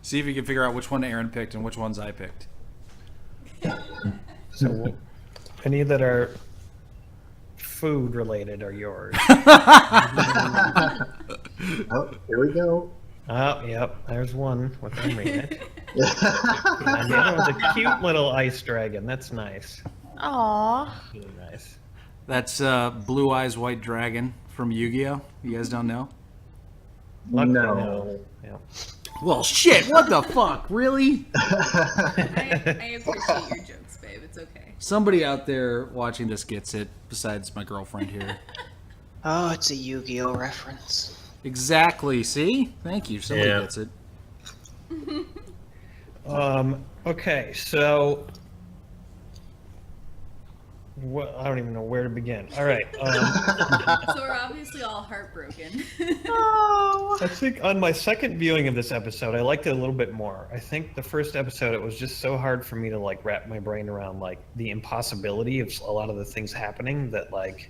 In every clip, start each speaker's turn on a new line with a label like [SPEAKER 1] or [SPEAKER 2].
[SPEAKER 1] See if you can figure out which one Aaron picked and which ones I picked.
[SPEAKER 2] So, any that are food related are yours.
[SPEAKER 3] Oh, here we go.
[SPEAKER 2] Oh, yep. There's one with them reading it. And the other one's a cute little ice dragon. That's nice.
[SPEAKER 4] Aww.
[SPEAKER 2] Really nice.
[SPEAKER 1] That's Blue Eyes White Dragon from Yu-Gi-Oh! You guys don't know?
[SPEAKER 2] Luckily,
[SPEAKER 3] No.
[SPEAKER 2] Yeah.
[SPEAKER 1] Well, shit, what the fuck? Really?
[SPEAKER 5] I appreciate your jokes, babe. It's okay.
[SPEAKER 1] Somebody out there watching this gets it, besides my girlfriend here.
[SPEAKER 6] Oh, it's a Yu-Gi-Oh reference.
[SPEAKER 1] Exactly, see? Thank you, somebody
[SPEAKER 2] Yeah.
[SPEAKER 1] gets it.
[SPEAKER 2] Okay, so I don't even know where to begin. All right.
[SPEAKER 5] So we're obviously all heartbroken.
[SPEAKER 2] I think on my second viewing of this episode, I liked it a little bit more. I think the first episode, it was just so hard for me to like wrap my brain around like the impossibility of a lot of the things happening that like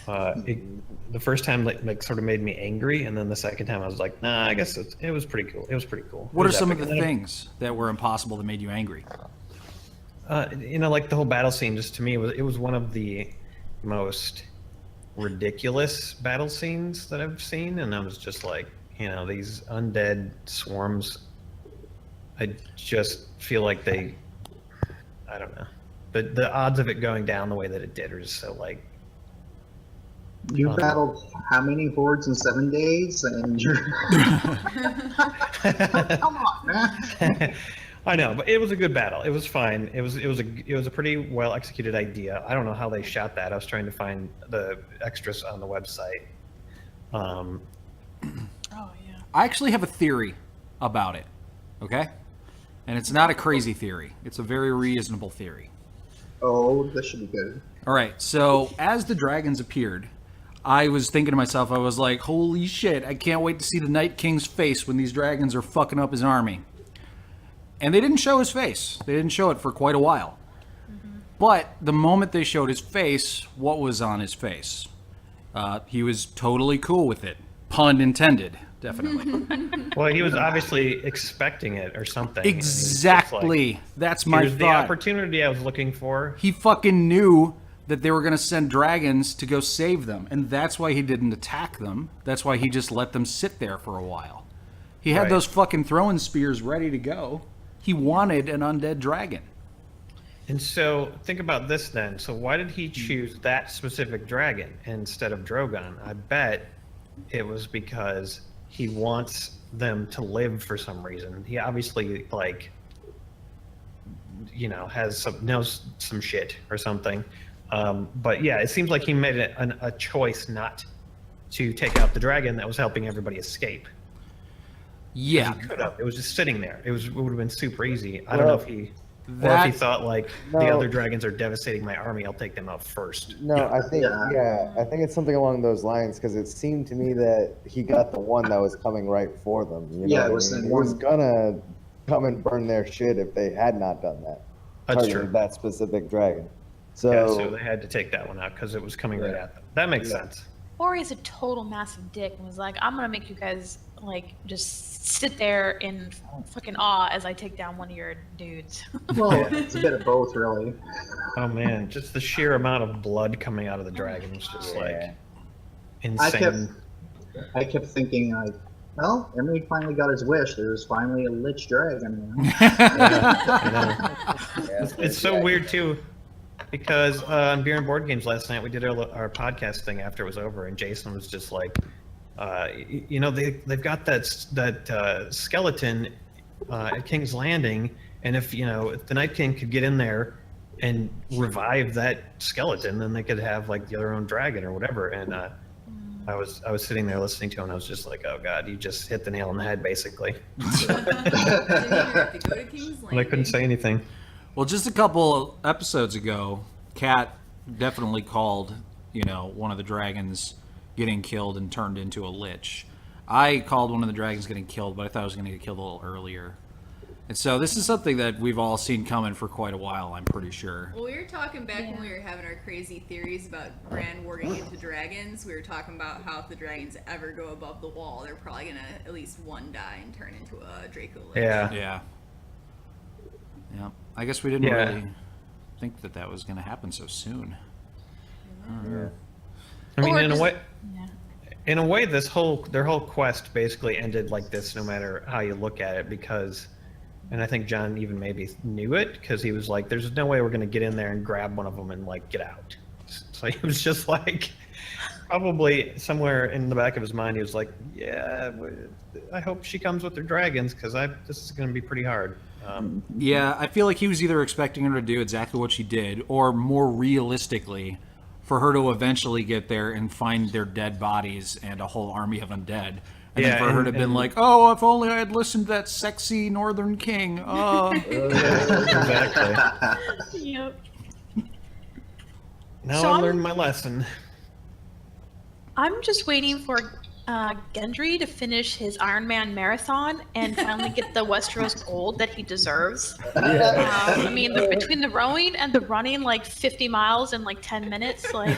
[SPEAKER 2] the first time like sort of made me angry, and then the second time I was like, nah, I guess it was pretty cool. It was pretty cool.
[SPEAKER 1] What
[SPEAKER 2] It
[SPEAKER 1] are
[SPEAKER 2] was
[SPEAKER 1] some of
[SPEAKER 2] epic.
[SPEAKER 1] the
[SPEAKER 2] And then,
[SPEAKER 1] things that were impossible that made you angry?
[SPEAKER 2] like the whole battle scene, just to me, it was one of the most ridiculous battle scenes that I've seen, and I was just like, these undead swarms. I just feel like I don't know, but the odds of it going down the way that it did are just so like.
[SPEAKER 3] You battled how many hordes in 7 days? And you're... Come on, man.
[SPEAKER 2] I know, but it was a good battle. It was fine. It was a pretty well executed idea. I don't know how they shot that. I was trying to find the extras on the website.
[SPEAKER 4] Oh, yeah.
[SPEAKER 1] I actually have a theory about it, okay? And it's not a crazy theory. It's a very reasonable theory.
[SPEAKER 3] Oh, this should be good.
[SPEAKER 1] All right, so as the dragons appeared, I was thinking to myself, I was like, holy shit, I can't wait to see the Night King's face when these dragons are fucking up his army. And they didn't show his face. They didn't show it for quite a while. But the moment they showed his face, what was on his face? He was totally cool with it. Pun intended, definitely.
[SPEAKER 2] Well, he was obviously expecting it or something. And he was just
[SPEAKER 1] Exactly.
[SPEAKER 2] like,
[SPEAKER 1] That's my
[SPEAKER 2] here's the
[SPEAKER 1] thought.
[SPEAKER 2] opportunity I was looking for.
[SPEAKER 1] He fucking knew that they were going to send dragons to go save them. And that's why he didn't attack them. That's why he just let them sit there for a while. He had
[SPEAKER 2] Right.
[SPEAKER 1] those fucking throwing spears ready to go. He wanted an undead dragon.
[SPEAKER 2] And so think about this then. So why did he choose that specific dragon instead of Drogon? I bet it was because he wants them to live for some reason. He obviously knows some shit or something. But yeah, it seems like he made it a choice not to take out the dragon that was helping everybody escape.
[SPEAKER 1] Yeah.
[SPEAKER 2] He could have. It was just sitting there. It would have been super easy. I don't know if he. Or if
[SPEAKER 1] That,
[SPEAKER 2] he thought like the
[SPEAKER 7] No.
[SPEAKER 2] other dragons are devastating my army, I'll take them out first.
[SPEAKER 7] No, I think
[SPEAKER 3] Yeah.
[SPEAKER 7] I think it's something along those lines because it seemed to me that he got the one that was coming right for them. You know
[SPEAKER 3] Yeah,
[SPEAKER 7] what
[SPEAKER 3] it
[SPEAKER 7] I
[SPEAKER 3] was
[SPEAKER 7] mean?
[SPEAKER 3] the
[SPEAKER 7] He was
[SPEAKER 3] one-
[SPEAKER 7] gonna come and burn their shit if they had not done that.
[SPEAKER 2] That's
[SPEAKER 7] Targeted
[SPEAKER 2] true.
[SPEAKER 7] That specific dragon. So,
[SPEAKER 2] Yeah, so they had to take that one out because it was coming right at them. That makes sense.
[SPEAKER 4] Or he's a total massive dick and was like, I'm gonna make you guys like just sit there in fucking awe as I take down one of your dudes.
[SPEAKER 3] Well, it's a bit of both, really.
[SPEAKER 2] Oh man, just the sheer amount of blood coming out of the dragon was just like
[SPEAKER 7] Yeah.
[SPEAKER 2] insane.
[SPEAKER 3] I kept thinking, like, well, Emery finally got his wish. There was finally a lich dragon. You know?
[SPEAKER 2] I know.
[SPEAKER 7] yeah,
[SPEAKER 2] It's so weird too, because on Beer and Board Games last night we did our podcast thing after it was over, and Jason was just like, they've got that skeleton at King's Landing, and if the Night King could get in there and revive that skeleton, then they could have like their own dragon or whatever. And I was sitting there listening to him, and I was just like, oh god, you just hit the nail on the head, basically.
[SPEAKER 5] Didn't even have to go to King's
[SPEAKER 2] And I couldn't say anything.
[SPEAKER 1] well, just a couple episodes ago, Kat definitely called, one of the dragons getting killed and turned into a lich. I called one of the dragons getting killed, but I thought I was going to get killed a little earlier. And so this is something that we've all seen coming for quite a while, I'm pretty sure.
[SPEAKER 5] Well, we were talking back when we were having our crazy theories about Bran warging into dragons. We were talking about how if the dragons ever go above the wall, they're probably gonna at least one die and turn into a Draco Lich.
[SPEAKER 2] Yeah.
[SPEAKER 1] Yeah. Yeah. I guess we didn't
[SPEAKER 2] Yeah.
[SPEAKER 1] really think that that was going to happen so soon.
[SPEAKER 2] I mean,
[SPEAKER 4] Or
[SPEAKER 2] in a
[SPEAKER 4] just-
[SPEAKER 2] way,
[SPEAKER 4] Yeah.
[SPEAKER 2] in a way, their whole quest basically ended like this, no matter how you look at it, because, and I think John even maybe knew it, because he was like, "There's no way we're gonna get in there and grab one of them and like get out." So he was just like, probably somewhere in the back of his mind, he was like, "Yeah, I hope she comes with her dragons, because this is gonna be pretty hard."
[SPEAKER 1] Yeah, I feel like he was either expecting her to do exactly what she did, or more realistically, for her to eventually get there and find their dead bodies and a whole army of undead. And
[SPEAKER 2] Yeah,
[SPEAKER 1] then for her to have been like, oh, if only I had listened to that sexy northern king.
[SPEAKER 2] Exactly.
[SPEAKER 4] Yep.
[SPEAKER 2] Now
[SPEAKER 4] So
[SPEAKER 2] I
[SPEAKER 4] I'm-
[SPEAKER 2] learned my lesson.
[SPEAKER 4] I'm just waiting for Gendry to finish his Iron Man marathon and finally get the Westeros gold that he deserves. I mean, between the rowing and the running like 50 miles in like 10 minutes, like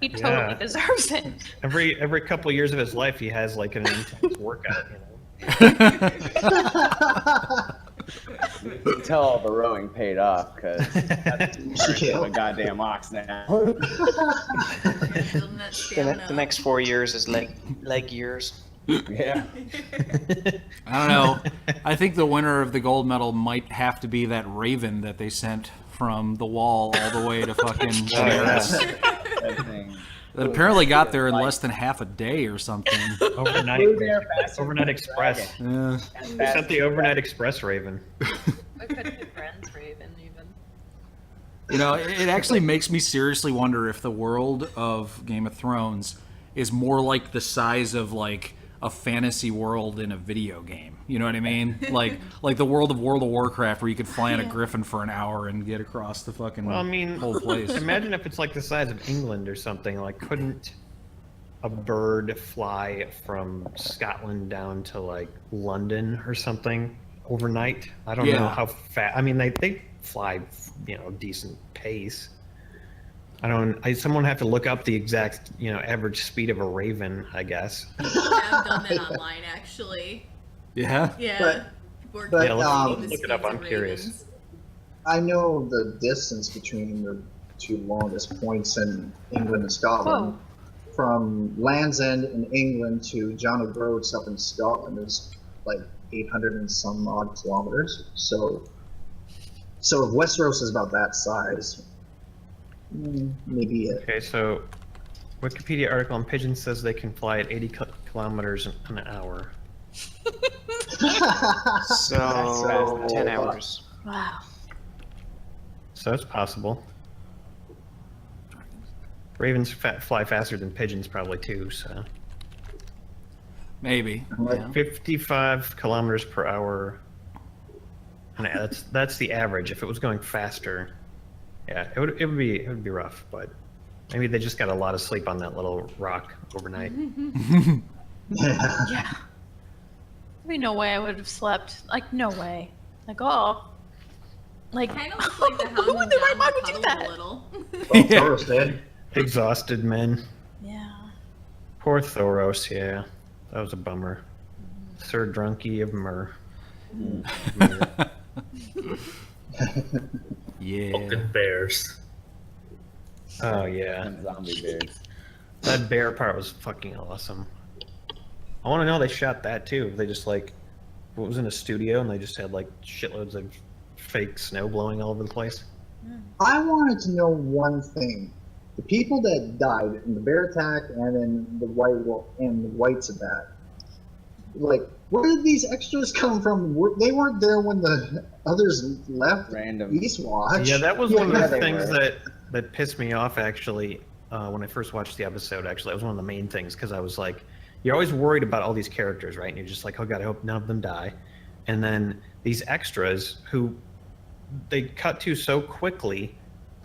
[SPEAKER 4] he totally
[SPEAKER 2] Yeah.
[SPEAKER 4] deserves it.
[SPEAKER 2] Every couple of years of his life, he has like an intense workout. You know?
[SPEAKER 7] You can tell all the rowing paid off because
[SPEAKER 3] Yeah.
[SPEAKER 7] I'm a goddamn ox now.
[SPEAKER 5] Building that stamina.
[SPEAKER 6] The next 4 years is leg years.
[SPEAKER 7] Yeah.
[SPEAKER 1] I don't know. I think the winner of the gold medal might have to be that raven that they sent from the wall all the way to fucking Daenerys.
[SPEAKER 7] That thing.
[SPEAKER 1] That apparently got there in less than half a day or something.
[SPEAKER 2] Overnight,
[SPEAKER 7] Flew there faster
[SPEAKER 2] overnight
[SPEAKER 7] than the
[SPEAKER 2] express.
[SPEAKER 1] Yeah.
[SPEAKER 2] They sent the overnight express Raven.
[SPEAKER 4] I couldn't be friends, Raven, even.
[SPEAKER 1] You know, it actually makes me seriously wonder if the world of Game of Thrones is more like the size of like a fantasy world in a video game. You know what I mean? Like the world of World of Warcraft where you could fly on a griffin for an hour and get across the fucking
[SPEAKER 2] Well, I mean,
[SPEAKER 1] whole place.
[SPEAKER 2] imagine if it's like the size of England or something. Like, couldn't a bird fly from Scotland down to like London or something overnight? I don't know
[SPEAKER 1] Yeah.
[SPEAKER 2] how fast. I mean, they fly, decent pace. Someone have to look up the exact, average speed of a raven, I guess.
[SPEAKER 5] I've done that online, actually.
[SPEAKER 1] Yeah.
[SPEAKER 5] Yeah.
[SPEAKER 3] But-
[SPEAKER 5] Worked
[SPEAKER 3] but,
[SPEAKER 5] out
[SPEAKER 3] um,
[SPEAKER 5] the
[SPEAKER 2] look it up,
[SPEAKER 5] speeds
[SPEAKER 2] I'm
[SPEAKER 5] of
[SPEAKER 2] curious.
[SPEAKER 5] ravens.
[SPEAKER 3] I know the distance between the two longest points in England and Scotland. From Land's End in England to John O'Groats up in Scotland is like 800 and some odd kilometers. So if Westeros is about that size, maybe it.
[SPEAKER 2] Okay, so Wikipedia article on pigeons says they can fly at 80 kilometers an hour.
[SPEAKER 6] So 10 hours.
[SPEAKER 4] Wow.
[SPEAKER 2] So it's possible. Ravens fly faster than pigeons probably too, so.
[SPEAKER 1] Maybe.
[SPEAKER 3] Like,
[SPEAKER 1] Yeah.
[SPEAKER 2] 55 kilometers per hour. And that's the average. If it was going faster, yeah, it would be rough, but maybe they just got a lot of sleep on that little rock overnight.
[SPEAKER 3] Yeah.
[SPEAKER 4] Yeah. There'd be no way I would have slept. Like, no way. Like, oh. Like,
[SPEAKER 5] Kind of looks like the
[SPEAKER 4] who
[SPEAKER 5] hound
[SPEAKER 4] in their right
[SPEAKER 5] down
[SPEAKER 4] mind
[SPEAKER 5] the
[SPEAKER 4] would do
[SPEAKER 5] puddle a
[SPEAKER 4] that?
[SPEAKER 5] little.
[SPEAKER 3] Well, Thoros did.
[SPEAKER 2] Exhausted men.
[SPEAKER 4] Yeah.
[SPEAKER 2] Poor Thoros, yeah. That was a bummer. Sir Drunky of Myr.
[SPEAKER 1] Yeah.
[SPEAKER 8] Fucking bears.
[SPEAKER 2] Oh yeah.
[SPEAKER 7] And zombie bears.
[SPEAKER 2] That bear part was fucking awesome. I want to know they shot that too. If they just like, what was in a studio and they just had like shitloads of fake snow blowing all over the place.
[SPEAKER 3] I wanted to know one thing: the people that died in the bear attack and in the whites of that. Like, where did these extras come from? They weren't there when the others left
[SPEAKER 7] Random.
[SPEAKER 3] Eastwatch.
[SPEAKER 2] Yeah, that was one of
[SPEAKER 7] Yeah,
[SPEAKER 2] the
[SPEAKER 7] they
[SPEAKER 2] things
[SPEAKER 7] were.
[SPEAKER 2] that pissed me off actually when I first watched the episode. Actually, that was one of the main things because I was like, you're always worried about all these characters, right? And you're just like, oh god, I hope none of them die. And then these extras who they cut to so quickly,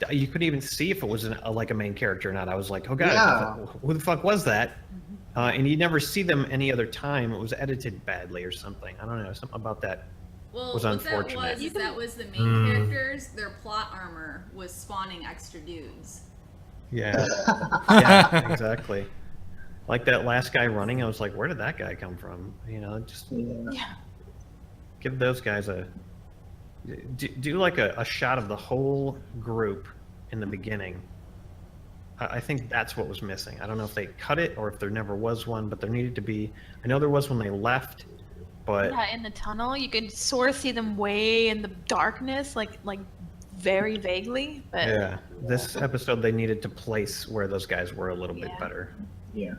[SPEAKER 2] you couldn't even see if it was like a main character or not. I was like, oh god,
[SPEAKER 3] Yeah.
[SPEAKER 2] who the fuck was that? And you never see them any other time. It was edited badly or something. I don't know, something about that
[SPEAKER 5] Well,
[SPEAKER 2] was
[SPEAKER 5] what
[SPEAKER 2] unfortunate.
[SPEAKER 5] that was is that was the main characters. Their plot armor was spawning extra dudes.
[SPEAKER 2] Yeah. Yeah, exactly. Like that last guy running, I was like, where did that guy come from? You know, just
[SPEAKER 4] Yeah.
[SPEAKER 2] give those guys a do like a shot of the whole group in the beginning. I think that's what was missing. I don't know if they cut it or if there never was one, but there needed to be. I know there was when they left, but
[SPEAKER 4] Yeah, in the tunnel, you could sort of see them way in the darkness, like very vaguely. But
[SPEAKER 2] yeah, this episode they needed to place where those guys were a little bit
[SPEAKER 4] Yeah.
[SPEAKER 2] better.
[SPEAKER 3] Yeah.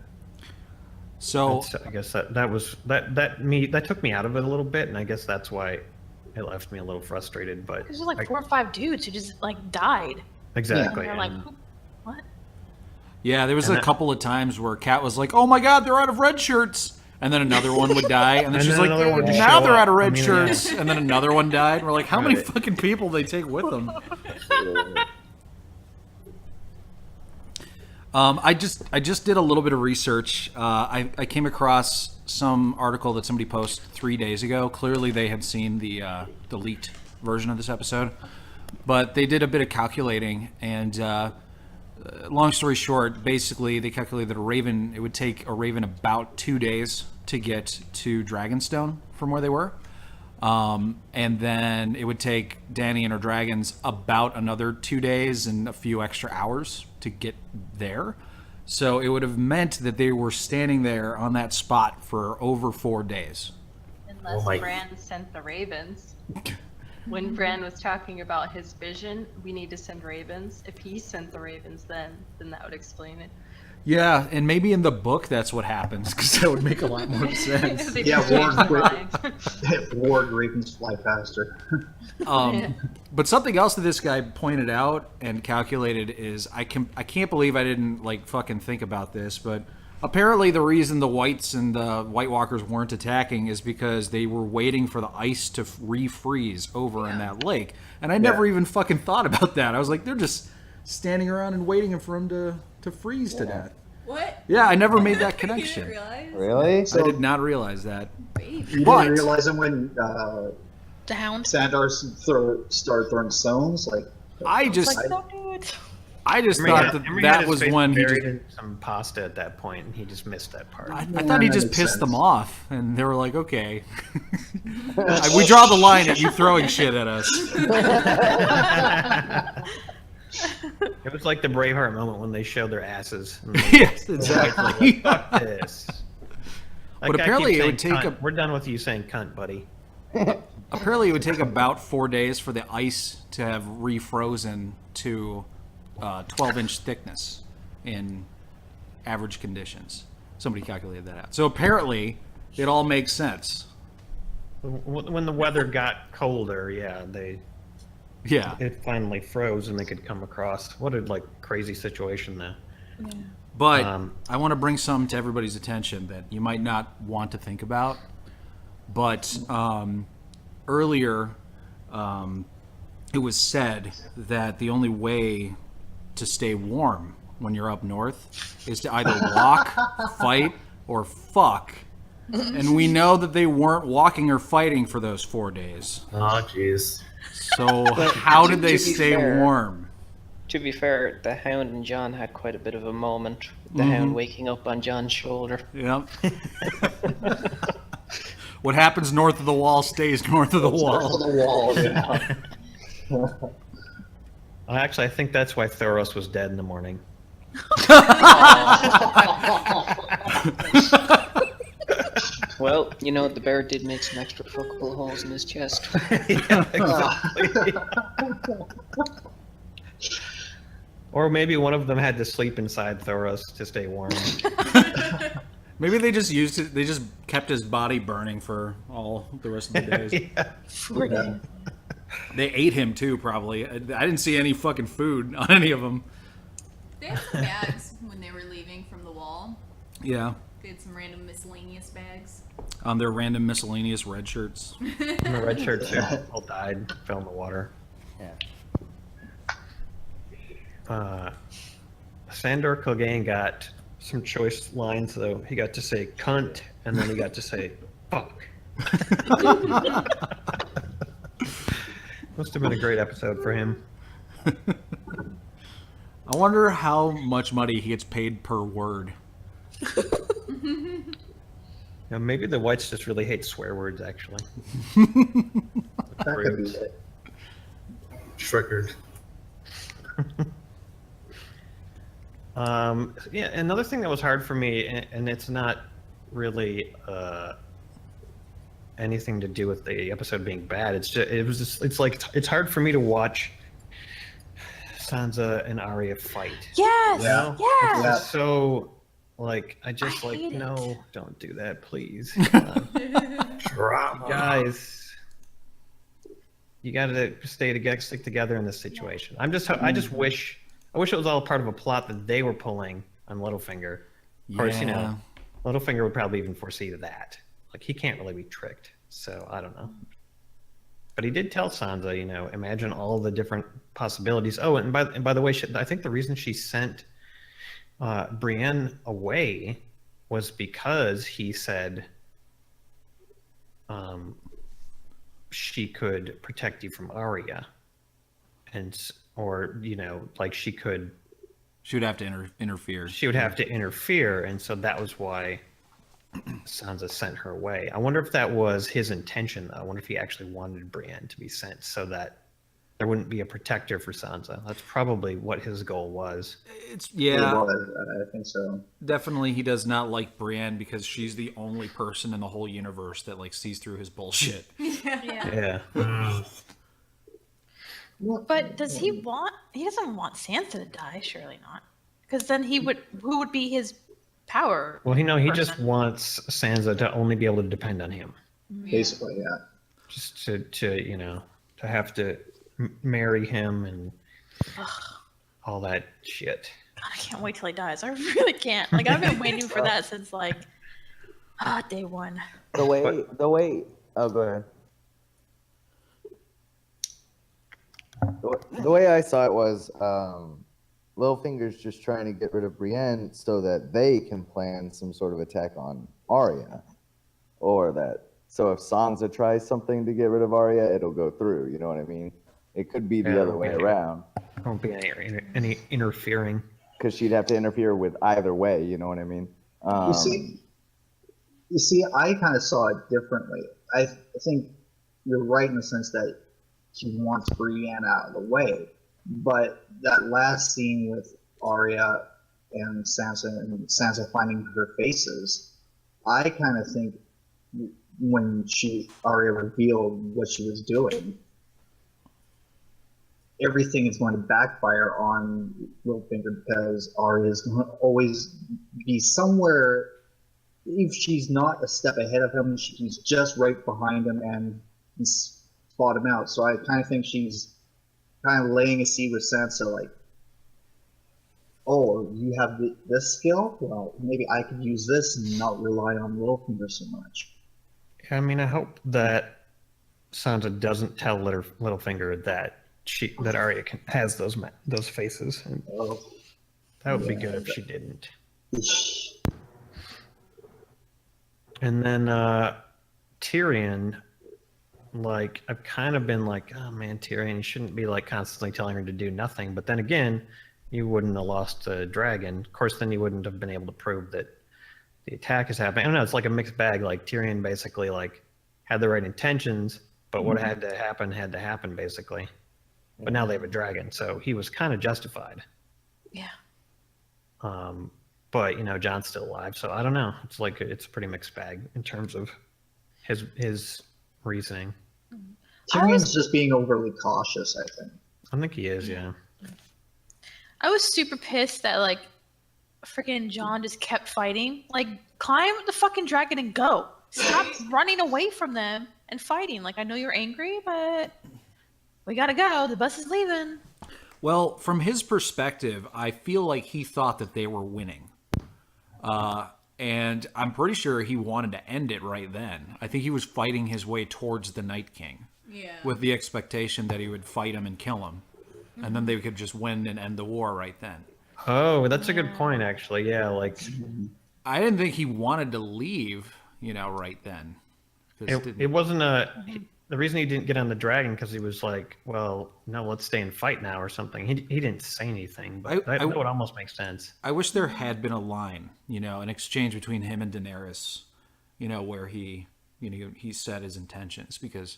[SPEAKER 1] So
[SPEAKER 2] I guess that took me out of it a little bit, and I guess that's why it left me a little frustrated. But
[SPEAKER 4] there's like
[SPEAKER 2] I-
[SPEAKER 4] 4 or 5 dudes who just like died.
[SPEAKER 2] exactly.
[SPEAKER 4] And they're like,
[SPEAKER 2] and-
[SPEAKER 4] "Who- what?
[SPEAKER 1] yeah, there was
[SPEAKER 2] And
[SPEAKER 1] a
[SPEAKER 2] that-
[SPEAKER 1] couple of times where Kat was like, "Oh my God, they're out of red shirts," and then another one would die, and then
[SPEAKER 2] And
[SPEAKER 1] she's
[SPEAKER 2] then
[SPEAKER 1] like,
[SPEAKER 2] another one would
[SPEAKER 1] "Now
[SPEAKER 2] show
[SPEAKER 1] they're
[SPEAKER 2] up.
[SPEAKER 1] out of
[SPEAKER 2] I
[SPEAKER 1] red
[SPEAKER 2] mean,
[SPEAKER 1] shirts," and then another one died. And we're like, "How many
[SPEAKER 2] Right.
[SPEAKER 1] fucking people they take with them?" I just did a little bit of research. I came across some article that somebody posted 3 days ago. Clearly, they had seen the leaked version of this episode, but they did a bit of calculating. And long story short, basically, they calculated that it would take a Raven about 2 days to get to Dragonstone from where they were. And then it would take Danny and her dragons about another 2 days and a few extra hours to get there. So it would have meant that they were standing there on that spot for over 4 days.
[SPEAKER 8] Unless
[SPEAKER 2] my-
[SPEAKER 8] Bran sent the ravens. When Bran was talking about his vision, we need to send ravens. If he sent the ravens then that would explain it.
[SPEAKER 1] Yeah, and maybe in the book that's what happens, because that would make a lot more sense.
[SPEAKER 8] They
[SPEAKER 3] Yeah,
[SPEAKER 8] just changed
[SPEAKER 3] Warren
[SPEAKER 8] their
[SPEAKER 3] quit.
[SPEAKER 8] mind.
[SPEAKER 3] Ward ravens fly faster.
[SPEAKER 1] But something else that this guy pointed out and calculated is I can't believe I didn't like fucking think about this, but apparently the reason the Whites and the White Walkers weren't attacking is because they were waiting for the ice to refreeze over in that lake, and I never even fucking thought about that. I was like, they're just standing around and waiting for him to freeze to death.
[SPEAKER 5] What?
[SPEAKER 1] Yeah, I never made that
[SPEAKER 5] You
[SPEAKER 1] connection.
[SPEAKER 5] didn't realize?
[SPEAKER 7] Really?
[SPEAKER 1] I did not realize that.
[SPEAKER 3] You
[SPEAKER 1] But-
[SPEAKER 3] didn't realize it when
[SPEAKER 4] The Hound.
[SPEAKER 3] Sandor started throwing stones? Like,
[SPEAKER 1] I just
[SPEAKER 4] Like, don't do it.
[SPEAKER 1] I just
[SPEAKER 2] Remember
[SPEAKER 1] thought
[SPEAKER 2] he
[SPEAKER 1] that
[SPEAKER 2] had
[SPEAKER 1] that
[SPEAKER 2] his
[SPEAKER 1] was
[SPEAKER 2] face
[SPEAKER 1] when he
[SPEAKER 2] buried
[SPEAKER 1] just,
[SPEAKER 2] in some pasta at that point, and he just missed that part.
[SPEAKER 1] I thought he
[SPEAKER 3] that
[SPEAKER 1] just
[SPEAKER 3] makes
[SPEAKER 1] pissed
[SPEAKER 3] sense.
[SPEAKER 1] them off, and they were like, "Okay, we draw the line at you throwing shit at us."
[SPEAKER 2] It was like the Braveheart moment when they showed their asses. And they-
[SPEAKER 1] Yes, exactly.
[SPEAKER 2] Fuck this. Like,
[SPEAKER 1] But
[SPEAKER 2] I
[SPEAKER 1] apparently
[SPEAKER 2] keep
[SPEAKER 1] it would
[SPEAKER 2] saying
[SPEAKER 1] take
[SPEAKER 2] cunt. We're done with you saying cunt, buddy.
[SPEAKER 1] Apparently, it would take about 4 days for the ice to have refrozen to 12-inch thickness in average conditions. Somebody calculated that out. So apparently, it all makes sense.
[SPEAKER 2] When the weather got colder, yeah,
[SPEAKER 1] Yeah.
[SPEAKER 2] it finally froze and they could come across. What a crazy situation though.
[SPEAKER 1] But
[SPEAKER 2] Um,
[SPEAKER 1] I want to bring some to everybody's attention that you might not want to think about. But earlier, it was said that the only way to stay warm when you're up north is to either walk, fight, or fuck. And we know that they weren't walking or fighting for those 4 days.
[SPEAKER 9] Oh, jeez.
[SPEAKER 1] So how did they
[SPEAKER 6] to be
[SPEAKER 1] stay
[SPEAKER 6] fair-
[SPEAKER 1] warm?
[SPEAKER 6] To be fair, the Hound and John had quite a bit of a moment. With the Hound waking up on John's shoulder.
[SPEAKER 1] Yep. What happens north of the wall stays north of the wall.
[SPEAKER 3] the wall, yeah.
[SPEAKER 2] Actually, I think that's why Thoros was dead in the morning.
[SPEAKER 6] Well, you know, the bear did make some extra fuckable holes in his chest.
[SPEAKER 2] Yeah, exactly. Or maybe one of them had to sleep inside Thoros to stay warm.
[SPEAKER 1] Maybe they just used it. They just kept his body burning for all the rest of the days.
[SPEAKER 2] Yeah.
[SPEAKER 1] They ate him too, probably. I didn't see any fucking food on any of them.
[SPEAKER 5] They had some bags when they were leaving from the wall.
[SPEAKER 1] Yeah,
[SPEAKER 5] They had some random miscellaneous bags.
[SPEAKER 1] on their random miscellaneous red shirts.
[SPEAKER 2] And the red shirts all died, fell in the water. Sandor Clegane got some choice lines though. He got to say cunt, and then he got to say fuck. Must have been a great episode for him.
[SPEAKER 1] I wonder how much money he gets paid per word.
[SPEAKER 2] Yeah, maybe the whites just really hate swear words, actually.
[SPEAKER 3] That could be it.
[SPEAKER 9] Record.
[SPEAKER 2] Yeah, another thing that was hard for me, and it's not really anything to do with the episode being bad. It's hard for me to watch Sansa and Arya fight.
[SPEAKER 4] Yes.
[SPEAKER 2] You know?
[SPEAKER 4] Yeah.
[SPEAKER 2] It's just so like I just
[SPEAKER 4] I
[SPEAKER 2] like
[SPEAKER 4] hate it.
[SPEAKER 2] no, don't do that, please. Come on.
[SPEAKER 9] Drama.
[SPEAKER 2] Guys, you got to stick together in this situation. I just wish it was all part of a plot that they were pulling on Littlefinger. Of course, you know, Littlefinger would probably even foresee that. Like he can't really be tricked. So I don't know. But he did tell Sansa, you know, imagine all the different possibilities. Oh, and by the way, I think the reason she sent Brienne away was because he said she could protect you from Arya, or you know, like she would have to interfere. She would have to interfere, and so that was why Sansa sent her away. I wonder if that was his intention, though. I wonder if he actually wanted Brienne to be sent so that there wouldn't be a protector for Sansa. That's probably what his goal was.
[SPEAKER 3] It was, I think so.
[SPEAKER 1] Definitely he does not like Brienne because she's the only person in the whole universe that like sees through his bullshit.
[SPEAKER 4] Yeah.
[SPEAKER 2] Yeah.
[SPEAKER 4] But does he want? He doesn't want Sansa to die, surely not. Because then who would be his power?
[SPEAKER 2] Well, he just
[SPEAKER 4] person?
[SPEAKER 2] wants Sansa to only be able to depend on him.
[SPEAKER 3] Basically, yeah.
[SPEAKER 2] Just to you know, to have to marry him and all that shit.
[SPEAKER 4] God, I can't wait till he dies. I really can't. Like I've been waiting for that since like day one.
[SPEAKER 7] The way. Oh, go ahead. The way I saw it was Littlefinger's just trying to get rid of Brienne so that they can plan some sort of attack on Arya, so if Sansa tries something to get rid of Arya, it'll go through. You know what I mean? It could be the other way around.
[SPEAKER 2] There won't be any interfering.
[SPEAKER 7] Because she'd have to interfere with either way. You know what I mean?
[SPEAKER 3] You see, I kind of saw it differently. I think you're right in the sense that he wants Brienne out of the way, but that last scene with Arya and Sansa finding her faces, I kind of think when Arya revealed what she was doing, everything is going to backfire on Littlefinger because Arya is going to always be somewhere. If she's not a step ahead of him, she's just right behind him and spot him out. So I kind of think she's kind of laying a seed with Sansa, like, oh, you have this skill? Well, maybe I could use this and not rely on Littlefinger so much.
[SPEAKER 2] I mean, I hope that Sansa doesn't tell Littlefinger that Arya has those faces. And that would be good if she didn't. And then Tyrion, like, I've kind of been like, oh man, Tyrion, you shouldn't be like constantly telling her to do nothing. But then again, you wouldn't have lost the dragon. Of course, then you wouldn't have been able to prove that the attack is happening. I don't know, it's like a mixed bag. Like Tyrion basically like had the right intentions, but what had to happen basically. But now they have a dragon, so he was kind of justified.
[SPEAKER 4] Yeah.
[SPEAKER 2] But you know, Jon's still alive, so I don't know. It's like it's a pretty mixed bag in terms of his reasoning.
[SPEAKER 3] Tyrion's just being overly cautious, I think.
[SPEAKER 2] I think he is, yeah.
[SPEAKER 4] I was super pissed that like freaking Jon just kept fighting. Like, climb the fucking dragon and go. Stop running away from them and fighting. Like, I know you're angry, but we gotta go. The bus is leaving.
[SPEAKER 1] Well, from his perspective, I feel like he thought that they were winning. And I'm pretty sure he wanted to end it right then. I think he was fighting his way towards the Night King.
[SPEAKER 5] Yeah.
[SPEAKER 1] With the expectation that he would fight him and kill him. And then they could just win and end the war right then.
[SPEAKER 2] Oh, that's a good point, actually. Yeah, like
[SPEAKER 1] I didn't think he wanted to leave, right then.
[SPEAKER 2] it wasn't the reason he didn't get on the dragon because he was like, well, no, let's stay and fight now or something. He didn't say anything, but that would almost make sense.
[SPEAKER 1] I wish there had been a line, an exchange between him and Daenerys, where he said his intentions, because,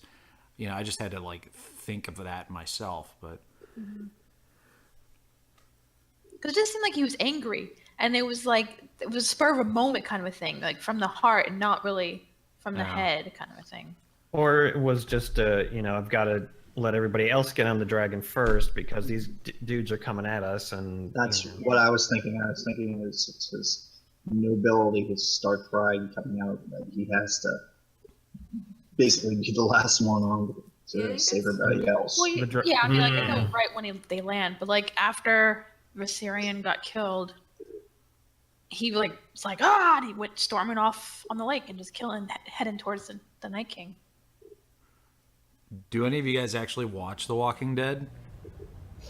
[SPEAKER 1] I just had to like think of that myself, but.
[SPEAKER 4] Because it just seemed like he was angry, and it was a spur of a moment kind of a thing, like from the heart and not really from the head kind of a thing.
[SPEAKER 2] Or it was just, I've got to let everybody else get on the dragon first because these dudes are coming at us. And
[SPEAKER 3] that's what I was thinking. I was thinking it's his nobility, his Stark pride coming out. That he has to basically be the last one on to save everybody else.
[SPEAKER 4] Well, I mean, I know right when they land, but like after Viserion got killed, he was like, and he went storming off on the lake and just heading towards the Night King.
[SPEAKER 1] Do any of you guys actually watch The Walking Dead?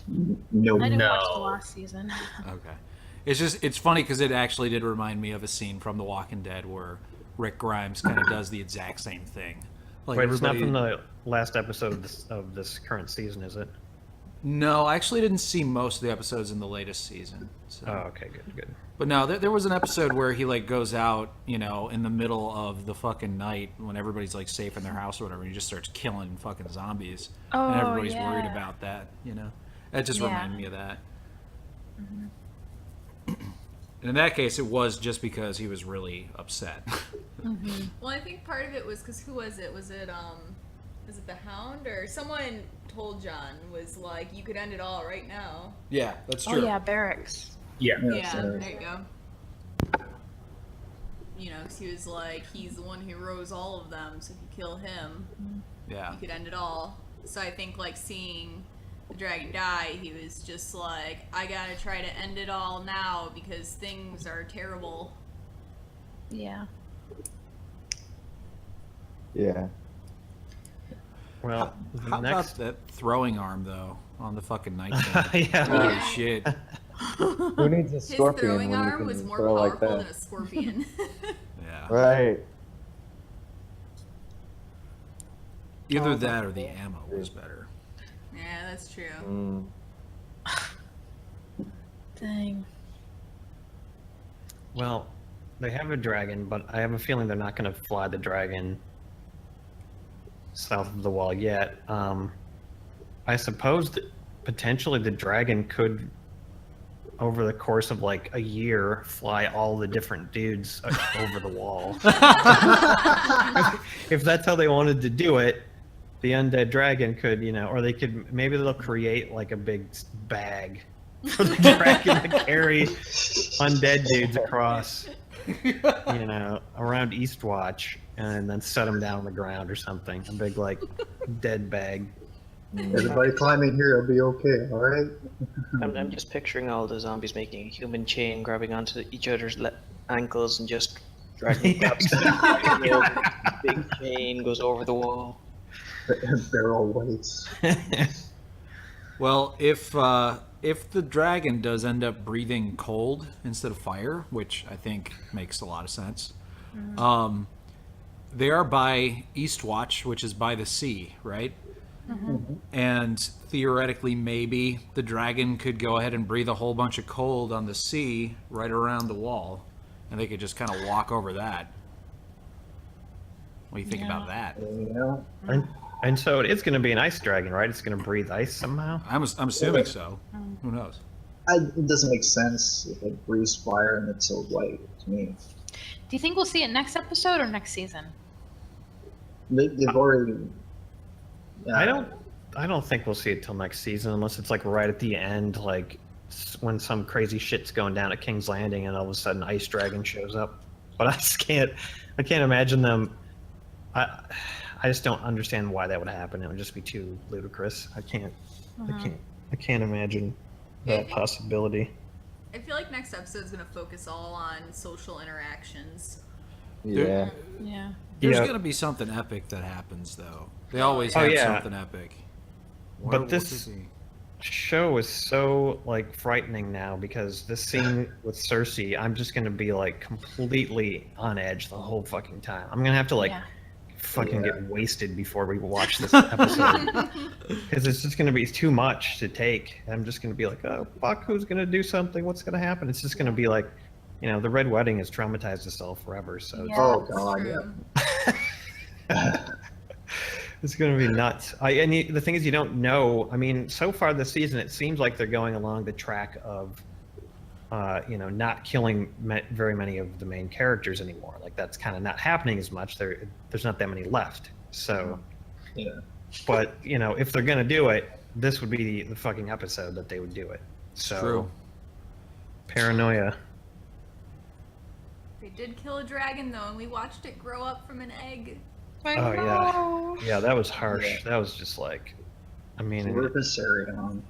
[SPEAKER 3] No.
[SPEAKER 4] I didn't watch the last season.
[SPEAKER 1] Okay. It's funny because it actually did remind me of a scene from The Walking Dead where Rick Grimes kind of does the exact same thing. Like
[SPEAKER 2] Wait, it's not from the last episode of this current season, is it?
[SPEAKER 1] No, I actually didn't see most of the episodes in the latest season. So.
[SPEAKER 2] Oh, okay, good.
[SPEAKER 1] But no, there was an episode where he like goes out, in the middle of the fucking night when everybody's like safe in their house or whatever, and he just starts killing fucking zombies, and everybody's worried about that. That just reminded me of that. Mm-hmm. And in that case, it was just because he was really upset.
[SPEAKER 5] Mm-hmm. Well, I think part of it was because who was it? Was it the Hound or someone told Jon was like, you could end it all right now.
[SPEAKER 1] Yeah, that's true.
[SPEAKER 4] Oh yeah, Barracks.
[SPEAKER 5] Yeah, there you go. Because he was like, he's the one who rose all of them, so if you kill him, you could end it all. So I think, like, seeing the dragon die, he was just like, I gotta try to end it all now because things are terrible.
[SPEAKER 4] Yeah.
[SPEAKER 7] Yeah.
[SPEAKER 2] Well,
[SPEAKER 1] how about that throwing arm, though, on the fucking Night King?
[SPEAKER 2] Yeah.
[SPEAKER 1] Holy shit.
[SPEAKER 7] Who needs a
[SPEAKER 5] His
[SPEAKER 7] scorpion
[SPEAKER 5] throwing
[SPEAKER 7] when you
[SPEAKER 5] arm
[SPEAKER 7] can
[SPEAKER 5] was more
[SPEAKER 7] throw like
[SPEAKER 5] powerful
[SPEAKER 7] that?
[SPEAKER 5] than a scorpion.
[SPEAKER 1] Yeah.
[SPEAKER 7] Right.
[SPEAKER 1] Either that or the ammo was better.
[SPEAKER 5] Yeah, that's true.
[SPEAKER 7] Mm.
[SPEAKER 4] Dang.
[SPEAKER 2] Well, they have a dragon, but I have a feeling they're not going to fly the dragon south of the wall yet. I suppose that potentially the dragon could, over the course of like a year, fly all the different dudes over the wall. If that's how they wanted to do it, the undead dragon could, or they could, maybe they'll create like a big bag for the dragon to carry undead dudes across, around Eastwatch, and then set them down on the ground or something. A big like dead bag.
[SPEAKER 3] Everybody climb in here, it'll be okay, alright?
[SPEAKER 6] I'm just picturing all the zombies making a human chain, grabbing onto each other's ankles and just dragging the big chain goes over the wall.
[SPEAKER 3] Barrel weights.
[SPEAKER 1] Well, if the dragon does end up breathing cold instead of fire, which I think makes a lot of sense, they are by Eastwatch, which is by the sea, right? Mm-hmm. And theoretically, maybe the dragon could go ahead and breathe a whole bunch of cold on the sea right around the wall, and they could just kind of walk over that. What do you think about that?
[SPEAKER 3] Yeah.
[SPEAKER 2] And so it's going to be an ice dragon, right? It's going to breathe ice somehow?
[SPEAKER 1] I'm assuming so. Who knows?
[SPEAKER 3] It doesn't make sense if it breathes fire and it's so white to me.
[SPEAKER 4] Do you think we'll see it next episode or next season?
[SPEAKER 3] They've already.
[SPEAKER 2] I don't think we'll see it till next season, unless it's like right at the end, like when some crazy shit's going down at King's Landing, and all of a sudden Ice Dragon shows up. But I can't imagine them. I just don't understand why that would happen. It would just be too ludicrous. I can't imagine that possibility.
[SPEAKER 5] I feel like next episode is going to focus all on social interactions.
[SPEAKER 7] Yeah.
[SPEAKER 4] Yeah.
[SPEAKER 1] There's going to be something epic that happens, though. They always have something epic.
[SPEAKER 2] But this show is so like frightening now because this scene with Cersei, I'm just going to be like completely on edge the whole fucking time. I'm going to have to like fucking get wasted before we watch this episode. Because it's just going to be too much to take. I'm just going to be like, oh, fuck, who's going to do something? What's going to happen? It's just going to be like, the Red Wedding has traumatized us all forever. So
[SPEAKER 4] Yeah,
[SPEAKER 3] Oh,
[SPEAKER 4] that's
[SPEAKER 3] God,
[SPEAKER 4] true.
[SPEAKER 2] it's going to be nuts. And the thing is, you don't know. I mean, so far this season, it seems like they're going along the track of, not killing very many of the main characters anymore. Like that's kind of not happening as much. There's not that many left. So,
[SPEAKER 3] Yeah.
[SPEAKER 2] but if they're gonna do it, this would be the fucking episode that they would do it. So,
[SPEAKER 1] True.
[SPEAKER 2] Paranoia.
[SPEAKER 5] They did kill a dragon though, and we watched it grow up from an egg.
[SPEAKER 4] I
[SPEAKER 2] Oh, yeah.
[SPEAKER 4] know.
[SPEAKER 2] Yeah, that was harsh.
[SPEAKER 3] Yeah.
[SPEAKER 2] That was just like, I mean,
[SPEAKER 3] Worth a Sarion.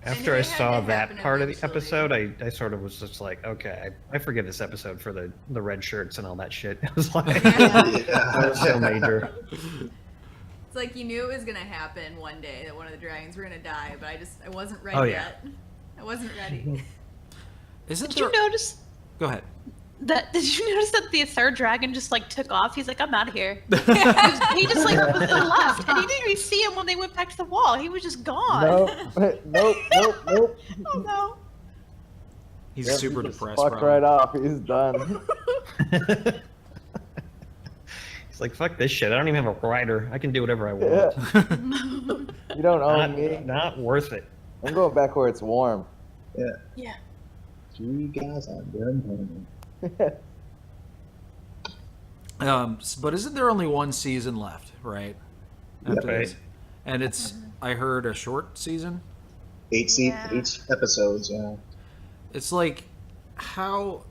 [SPEAKER 2] after
[SPEAKER 5] it
[SPEAKER 2] I
[SPEAKER 5] had
[SPEAKER 2] saw
[SPEAKER 5] to
[SPEAKER 2] that
[SPEAKER 5] happen
[SPEAKER 2] part of the
[SPEAKER 5] eventually.
[SPEAKER 2] episode, I sort of was just like, okay, I forgive this episode for the red shirts and all that shit. It was like, that was so major.
[SPEAKER 5] It's like you knew it was gonna happen one day that one of the dragons were gonna die, but I wasn't ready
[SPEAKER 2] Oh, yeah.
[SPEAKER 5] yet. I wasn't ready.
[SPEAKER 1] Isn't
[SPEAKER 4] Did
[SPEAKER 1] there...
[SPEAKER 4] you notice
[SPEAKER 1] Go ahead.
[SPEAKER 4] that? Did you notice that the third dragon just like took off? He's like, I'm out of here. He just like left, and he didn't even see him when they went back to the wall. He was just gone.
[SPEAKER 7] Nope. Nope.
[SPEAKER 4] Oh no.
[SPEAKER 1] He's
[SPEAKER 7] Yep,
[SPEAKER 1] super
[SPEAKER 7] he just
[SPEAKER 1] depressed.
[SPEAKER 7] fucked
[SPEAKER 1] Probably.
[SPEAKER 7] right off. He's done.
[SPEAKER 2] It's like, fuck this shit. I don't even have a rider. I can do whatever I want.
[SPEAKER 7] You don't own me.
[SPEAKER 2] Not worth it.
[SPEAKER 7] I'm going back where it's warm.
[SPEAKER 4] Yeah.
[SPEAKER 3] You guys are good.
[SPEAKER 1] But isn't there only one season left, right? After
[SPEAKER 2] Right.
[SPEAKER 1] this? And it's, I heard, a short season.
[SPEAKER 3] Eight episodes, yeah.
[SPEAKER 1] It's like, how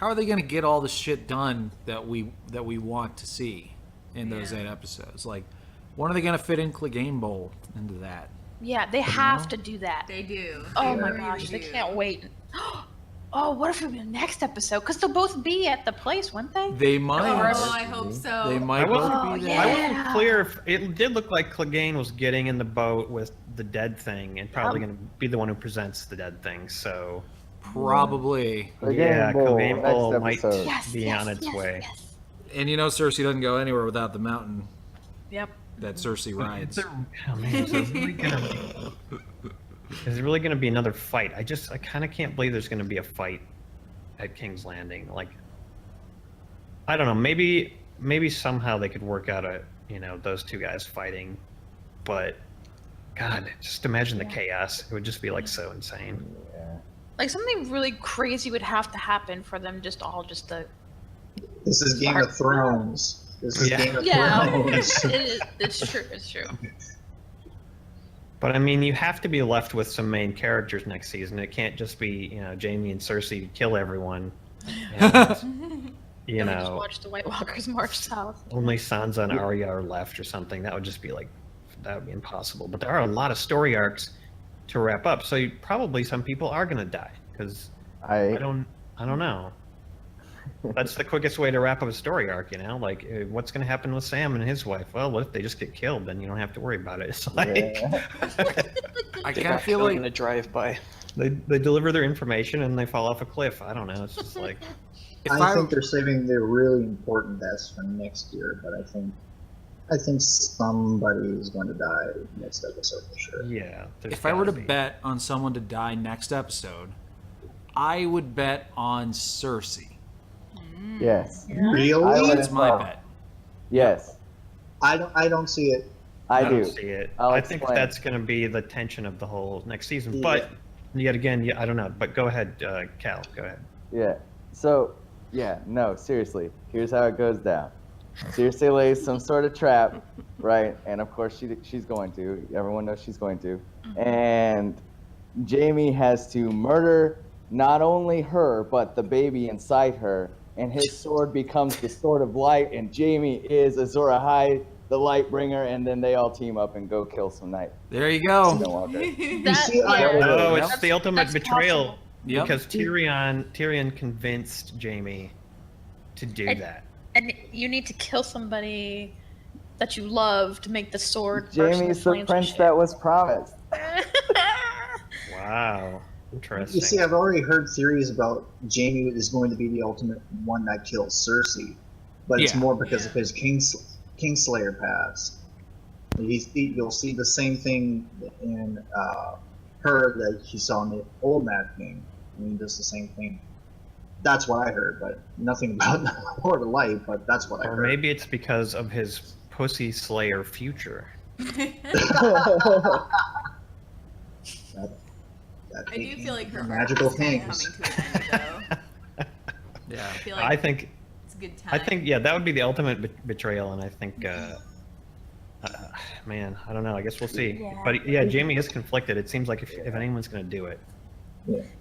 [SPEAKER 1] are they going to get all the shit done that we want to see in those 8 episodes? Like, when are they going to fit in Clegane Bowl into that?
[SPEAKER 4] Yeah, they have to do that.
[SPEAKER 5] They do.
[SPEAKER 4] Oh
[SPEAKER 5] They
[SPEAKER 4] my
[SPEAKER 5] really
[SPEAKER 4] gosh, they
[SPEAKER 5] do.
[SPEAKER 4] can't wait. Oh, what if it be the next episode? Because they'll both be at the place, won't they?
[SPEAKER 1] They might.
[SPEAKER 5] Oh, I hope so.
[SPEAKER 1] They might
[SPEAKER 2] I wasn't-
[SPEAKER 1] both be there.
[SPEAKER 4] yeah.
[SPEAKER 2] I wasn't clear if it did look like Clegane was getting in the boat with the dead thing and probably going to be the one who presents the dead thing. So
[SPEAKER 1] Probably.
[SPEAKER 2] yeah,
[SPEAKER 7] Bowl,
[SPEAKER 2] Clegane
[SPEAKER 7] next
[SPEAKER 2] Bowl might
[SPEAKER 7] episode.
[SPEAKER 4] Yes,
[SPEAKER 2] be
[SPEAKER 4] yes,
[SPEAKER 2] on its
[SPEAKER 4] yes,
[SPEAKER 2] way.
[SPEAKER 4] yes.
[SPEAKER 1] And Cersei doesn't go anywhere without the mountain
[SPEAKER 4] Yep.
[SPEAKER 1] that Cersei rides.
[SPEAKER 2] Oh man, so is it really gonna be another fight? I kind of can't believe there's gonna be a fight at King's Landing. Like, I don't know. Maybe somehow they could work out those two guys fighting, but God, just imagine the chaos. It would just be like so insane.
[SPEAKER 4] Like something really crazy would have to happen for them to.
[SPEAKER 3] This is Game of Thrones. This is
[SPEAKER 2] Yeah.
[SPEAKER 3] Game of
[SPEAKER 4] Yeah,
[SPEAKER 3] Thrones.
[SPEAKER 4] it's true. It's true.
[SPEAKER 2] But I mean, you have to be left with some main characters next season. It can't just be Jaime and Cersei kill everyone. And,
[SPEAKER 4] Just watch the White Walkers march south.
[SPEAKER 2] only Sansa and Arya are left or something. That would just be that would be impossible. But there are a lot of story arcs to wrap up. So probably some people are gonna die because I don't know. That's the quickest way to wrap up a story arc, Like, what's gonna happen with Sam and his wife? Well, what if they just get killed? Then you don't have to worry about it. It's like
[SPEAKER 1] I
[SPEAKER 6] They
[SPEAKER 1] kind of
[SPEAKER 6] got
[SPEAKER 1] feel
[SPEAKER 6] killed in a
[SPEAKER 1] like
[SPEAKER 6] drive-by.
[SPEAKER 2] they deliver their information and they fall off a cliff. I don't know. It's just like
[SPEAKER 1] if
[SPEAKER 3] I think they're saving the really important deaths for next year, but I think somebody is going to die next episode for sure.
[SPEAKER 2] yeah. there's
[SPEAKER 1] if I were to
[SPEAKER 2] gotta be.
[SPEAKER 1] bet on someone to die next episode, I would bet on Cersei.
[SPEAKER 7] Yes.
[SPEAKER 3] Really?
[SPEAKER 1] That's my bet.
[SPEAKER 7] Yes.
[SPEAKER 3] I don't see it.
[SPEAKER 7] I
[SPEAKER 2] don't
[SPEAKER 7] do.
[SPEAKER 2] see it.
[SPEAKER 7] I'll
[SPEAKER 2] I think
[SPEAKER 7] explain.
[SPEAKER 2] that's going to be the tension of the whole next season.
[SPEAKER 3] Yeah.
[SPEAKER 2] But yet again, I don't know. But go ahead, Cal. Go ahead.
[SPEAKER 7] Yeah. So, no, seriously. Here's how it goes down. Cersei lays some sort of trap, right? And of course she's going to. Everyone knows she's going to. And Jaime has to murder not only her, but the baby inside her. And his sword becomes the Sword of Light, and Jaime is Azor Ahai, the Lightbringer, and then they all team up and go kill some night.
[SPEAKER 1] There you go.
[SPEAKER 7] No longer.
[SPEAKER 3] You see, I-
[SPEAKER 2] Oh,
[SPEAKER 1] Yep.
[SPEAKER 2] it's the ultimate
[SPEAKER 4] That's
[SPEAKER 2] betrayal
[SPEAKER 4] possible.
[SPEAKER 1] Yep.
[SPEAKER 2] because Tyrion convinced Jaime to do
[SPEAKER 4] And-
[SPEAKER 2] that.
[SPEAKER 4] And you need to kill somebody that you love to make the sword. burst into
[SPEAKER 7] Jaime's the
[SPEAKER 4] flames and
[SPEAKER 7] prince
[SPEAKER 4] shit.
[SPEAKER 7] that was promised.
[SPEAKER 2] Wow, interesting.
[SPEAKER 3] You see, I've already heard theories about Jaime is going to be the ultimate one that kills Cersei, but it's
[SPEAKER 1] Yeah.
[SPEAKER 3] more because of his Kingslayer Pass. You'll see the same thing in her that he saw in the old Mad King. I mean, does the same thing. That's what I heard, but nothing about Lord of Light. But that's what I
[SPEAKER 2] Or
[SPEAKER 3] heard.
[SPEAKER 2] maybe it's because of his Pussy Slayer future.
[SPEAKER 5] I do feel like her
[SPEAKER 3] magical
[SPEAKER 5] arc is kinda
[SPEAKER 3] things.
[SPEAKER 5] coming to an end, though.
[SPEAKER 1] Yeah.
[SPEAKER 5] I feel like
[SPEAKER 2] I think
[SPEAKER 5] it's a good time.
[SPEAKER 2] I think yeah, that would be the ultimate betrayal, and I think, man, I don't know. I guess we'll see.
[SPEAKER 4] Yeah.
[SPEAKER 2] But yeah, Jamie is conflicted. It seems like if anyone's gonna do it,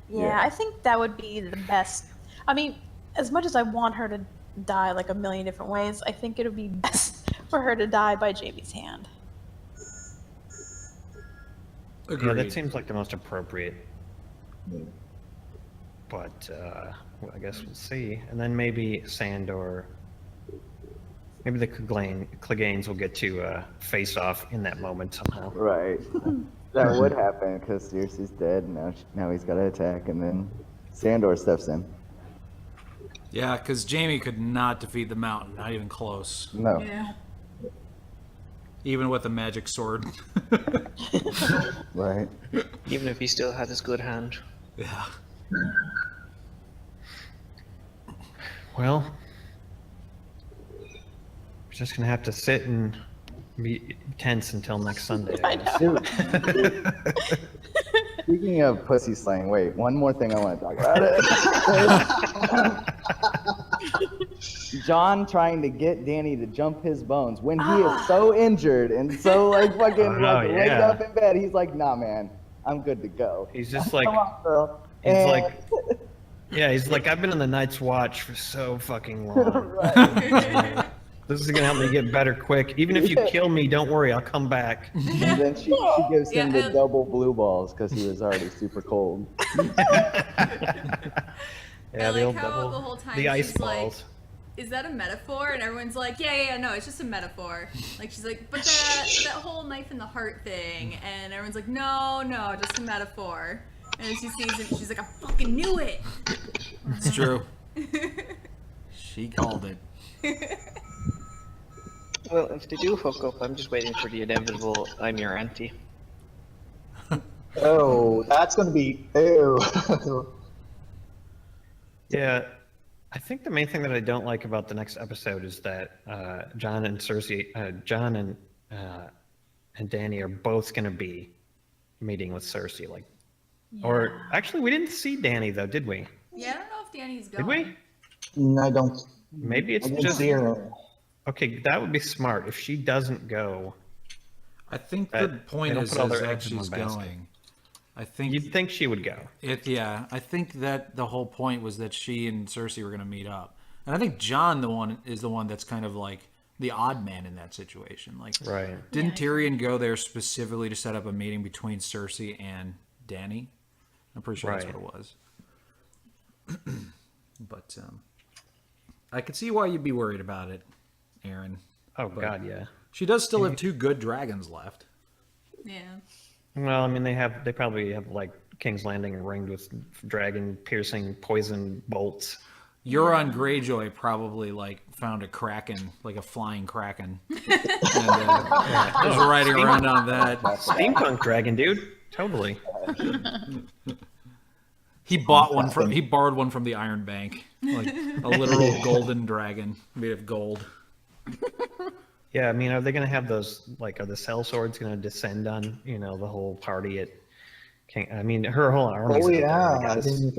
[SPEAKER 4] Yeah, I think that would be the best. I mean, as much as I want her to die like a million different ways, I think it would be best for her to die by Jamie's hand.
[SPEAKER 2] yeah,
[SPEAKER 1] Agreed.
[SPEAKER 2] that seems like the most appropriate. But well, I guess we'll see. And then maybe Sandor, maybe the Cleganes will get to face off in that moment somehow.
[SPEAKER 7] Right. That would happen because Cersei's dead. Now he's got to attack, and then Sandor steps in.
[SPEAKER 1] Yeah, because Jamie could not defeat the Mountain, not even close.
[SPEAKER 7] No.
[SPEAKER 5] Yeah.
[SPEAKER 1] Even with a magic sword.
[SPEAKER 7] Right.
[SPEAKER 6] Even if he still had his good hand.
[SPEAKER 1] Yeah.
[SPEAKER 2] Well, we're just gonna have to sit and be tense until next Sunday. I guess.
[SPEAKER 7] Dude. Speaking of pussy slaying, wait, one more thing I want to talk about. John trying to get Danny to jump his bones when he is so injured and so like fucking laid
[SPEAKER 2] yeah.
[SPEAKER 7] up in bed. He's like, nah, man, I'm good to go.
[SPEAKER 2] He's just like,
[SPEAKER 7] Come on, girl.
[SPEAKER 2] he's
[SPEAKER 7] And-
[SPEAKER 2] like, yeah, he's like, I've been on the Night's Watch for so fucking long.
[SPEAKER 7] Right.
[SPEAKER 2] This is gonna help me get better quick. Even if you kill me, don't worry, I'll come back.
[SPEAKER 7] And then she gives him
[SPEAKER 5] Yeah,
[SPEAKER 7] the double blue balls because he was already super cold.
[SPEAKER 2] Yeah,
[SPEAKER 5] I
[SPEAKER 2] the
[SPEAKER 5] like
[SPEAKER 2] old
[SPEAKER 5] how
[SPEAKER 2] double,
[SPEAKER 5] the whole time
[SPEAKER 2] the ice
[SPEAKER 5] she's like,
[SPEAKER 2] balls.
[SPEAKER 5] is that a metaphor? And everyone's like, yeah, no, it's just a metaphor. Like, she's like, but that whole knife in the heart thing. And everyone's like, no, just a metaphor. And then she sees it, she's like, I fucking knew it.
[SPEAKER 1] It's true. She called it.
[SPEAKER 6] Well, if they do hook up, I'm just waiting for the inevitable I'm your auntie.
[SPEAKER 3] Oh, that's gonna be ew.
[SPEAKER 2] Yeah, I think the main thing that I don't like about the next episode is that John and Danny are both going to be meeting with Cersei. Like, or actually, we didn't see Danny though, did we?
[SPEAKER 5] Yeah, I don't know if Danny's
[SPEAKER 2] Did
[SPEAKER 5] going.
[SPEAKER 2] we?
[SPEAKER 3] I don't.
[SPEAKER 2] Maybe it's
[SPEAKER 3] I didn't
[SPEAKER 2] just
[SPEAKER 3] see her.
[SPEAKER 2] okay. That would be smart if she doesn't go.
[SPEAKER 1] I think
[SPEAKER 2] That-
[SPEAKER 1] the point
[SPEAKER 2] they don't
[SPEAKER 1] is
[SPEAKER 2] put all their
[SPEAKER 1] that
[SPEAKER 2] eggs in
[SPEAKER 1] she's
[SPEAKER 2] one basket.
[SPEAKER 1] going. I think
[SPEAKER 2] You'd think she would go.
[SPEAKER 1] yeah, I think that the whole point was that she and Cersei were going to meet up. And I think John is the one that's kind of like the odd man in that situation. Like,
[SPEAKER 2] Right.
[SPEAKER 1] didn't Tyrion go there specifically to set up a meeting between Cersei and Danny? I'm pretty sure that's
[SPEAKER 2] Right.
[SPEAKER 1] what it was. But I could see why you'd be worried about it, Aaron.
[SPEAKER 2] Oh God, yeah.
[SPEAKER 1] She does still have 2 good dragons left.
[SPEAKER 5] Yeah.
[SPEAKER 2] Well, I mean, they probably have like King's Landing ringed with dragon piercing poison bolts.
[SPEAKER 1] Euron Greyjoy probably like found a kraken, like a flying kraken, and was riding around on that.
[SPEAKER 2] Steampunk dragon, dude. Totally.
[SPEAKER 1] He borrowed one from the Iron Bank, like a literal golden dragon made of gold.
[SPEAKER 2] Yeah, I mean, are they going to have those, like, are the cell swords going to descend on, the whole party at King? I mean, her whole army.
[SPEAKER 3] Oh yeah,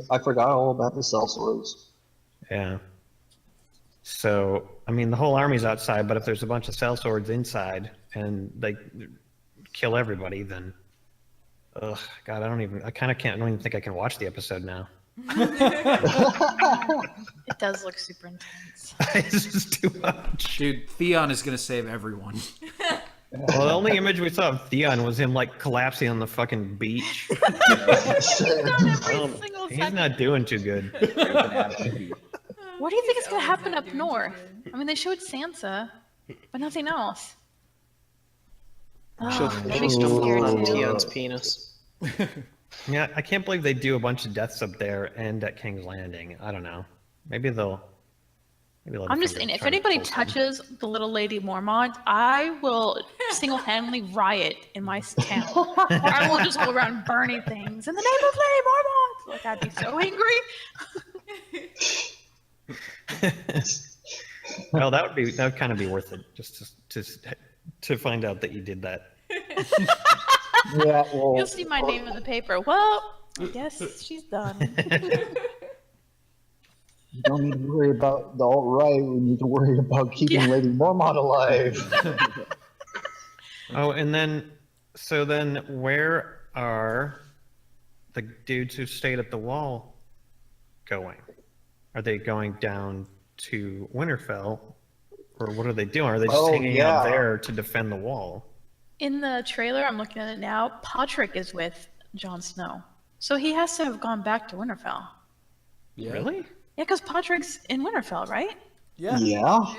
[SPEAKER 3] I forgot all about the sellswords.
[SPEAKER 2] Yeah. So, I mean, the whole army's outside, but if there's a bunch of cell swords inside and they kill everybody, then, ugh, God, I don't even think I can watch the episode now.
[SPEAKER 4] It does look super intense.
[SPEAKER 2] It's just too much.
[SPEAKER 1] Dude, Theon is gonna save everyone.
[SPEAKER 2] Well, the only image we saw of Theon was him, like, collapsing on the fucking beach. He's not doing too good.
[SPEAKER 4] What do you think is going to happen
[SPEAKER 5] not
[SPEAKER 4] up
[SPEAKER 5] doing too
[SPEAKER 4] north?
[SPEAKER 5] good.
[SPEAKER 4] I mean, they showed Sansa, but nothing else.
[SPEAKER 6] She'll
[SPEAKER 4] Oh, maybe
[SPEAKER 6] stumble
[SPEAKER 4] she's scared
[SPEAKER 6] on
[SPEAKER 4] too.
[SPEAKER 6] Theon's penis.
[SPEAKER 2] Yeah, I can't believe they do a bunch of deaths up there and at King's Landing. I don't know. Maybe they'll Maybe
[SPEAKER 4] I'm just saying, if anybody touches the little lady Mormont, I will single-handedly riot in my town. I will just go around burning things in the name of Lady Mormont. Like, I'd be so angry.
[SPEAKER 2] Well, that would kind of be worth it, just to find out that you did that.
[SPEAKER 3] Yeah, well,
[SPEAKER 4] You'll see my name in the paper. Well, I guess she's done.
[SPEAKER 3] you don't need to worry about the alt-right. We need to worry about keeping Lady Mormont alive.
[SPEAKER 2] Oh, and then where are the dudes who stayed at the wall going? Are they going down to Winterfell, or what are they doing? Are they just hanging out there to defend the wall?
[SPEAKER 4] In the trailer, I'm looking at it now, Podrick is with Jon Snow. So he has to have gone back to Winterfell.
[SPEAKER 1] Yeah.
[SPEAKER 2] Really?
[SPEAKER 4] Yeah, because Podrick's in Winterfell, right?
[SPEAKER 1] Yeah.
[SPEAKER 3] Yeah.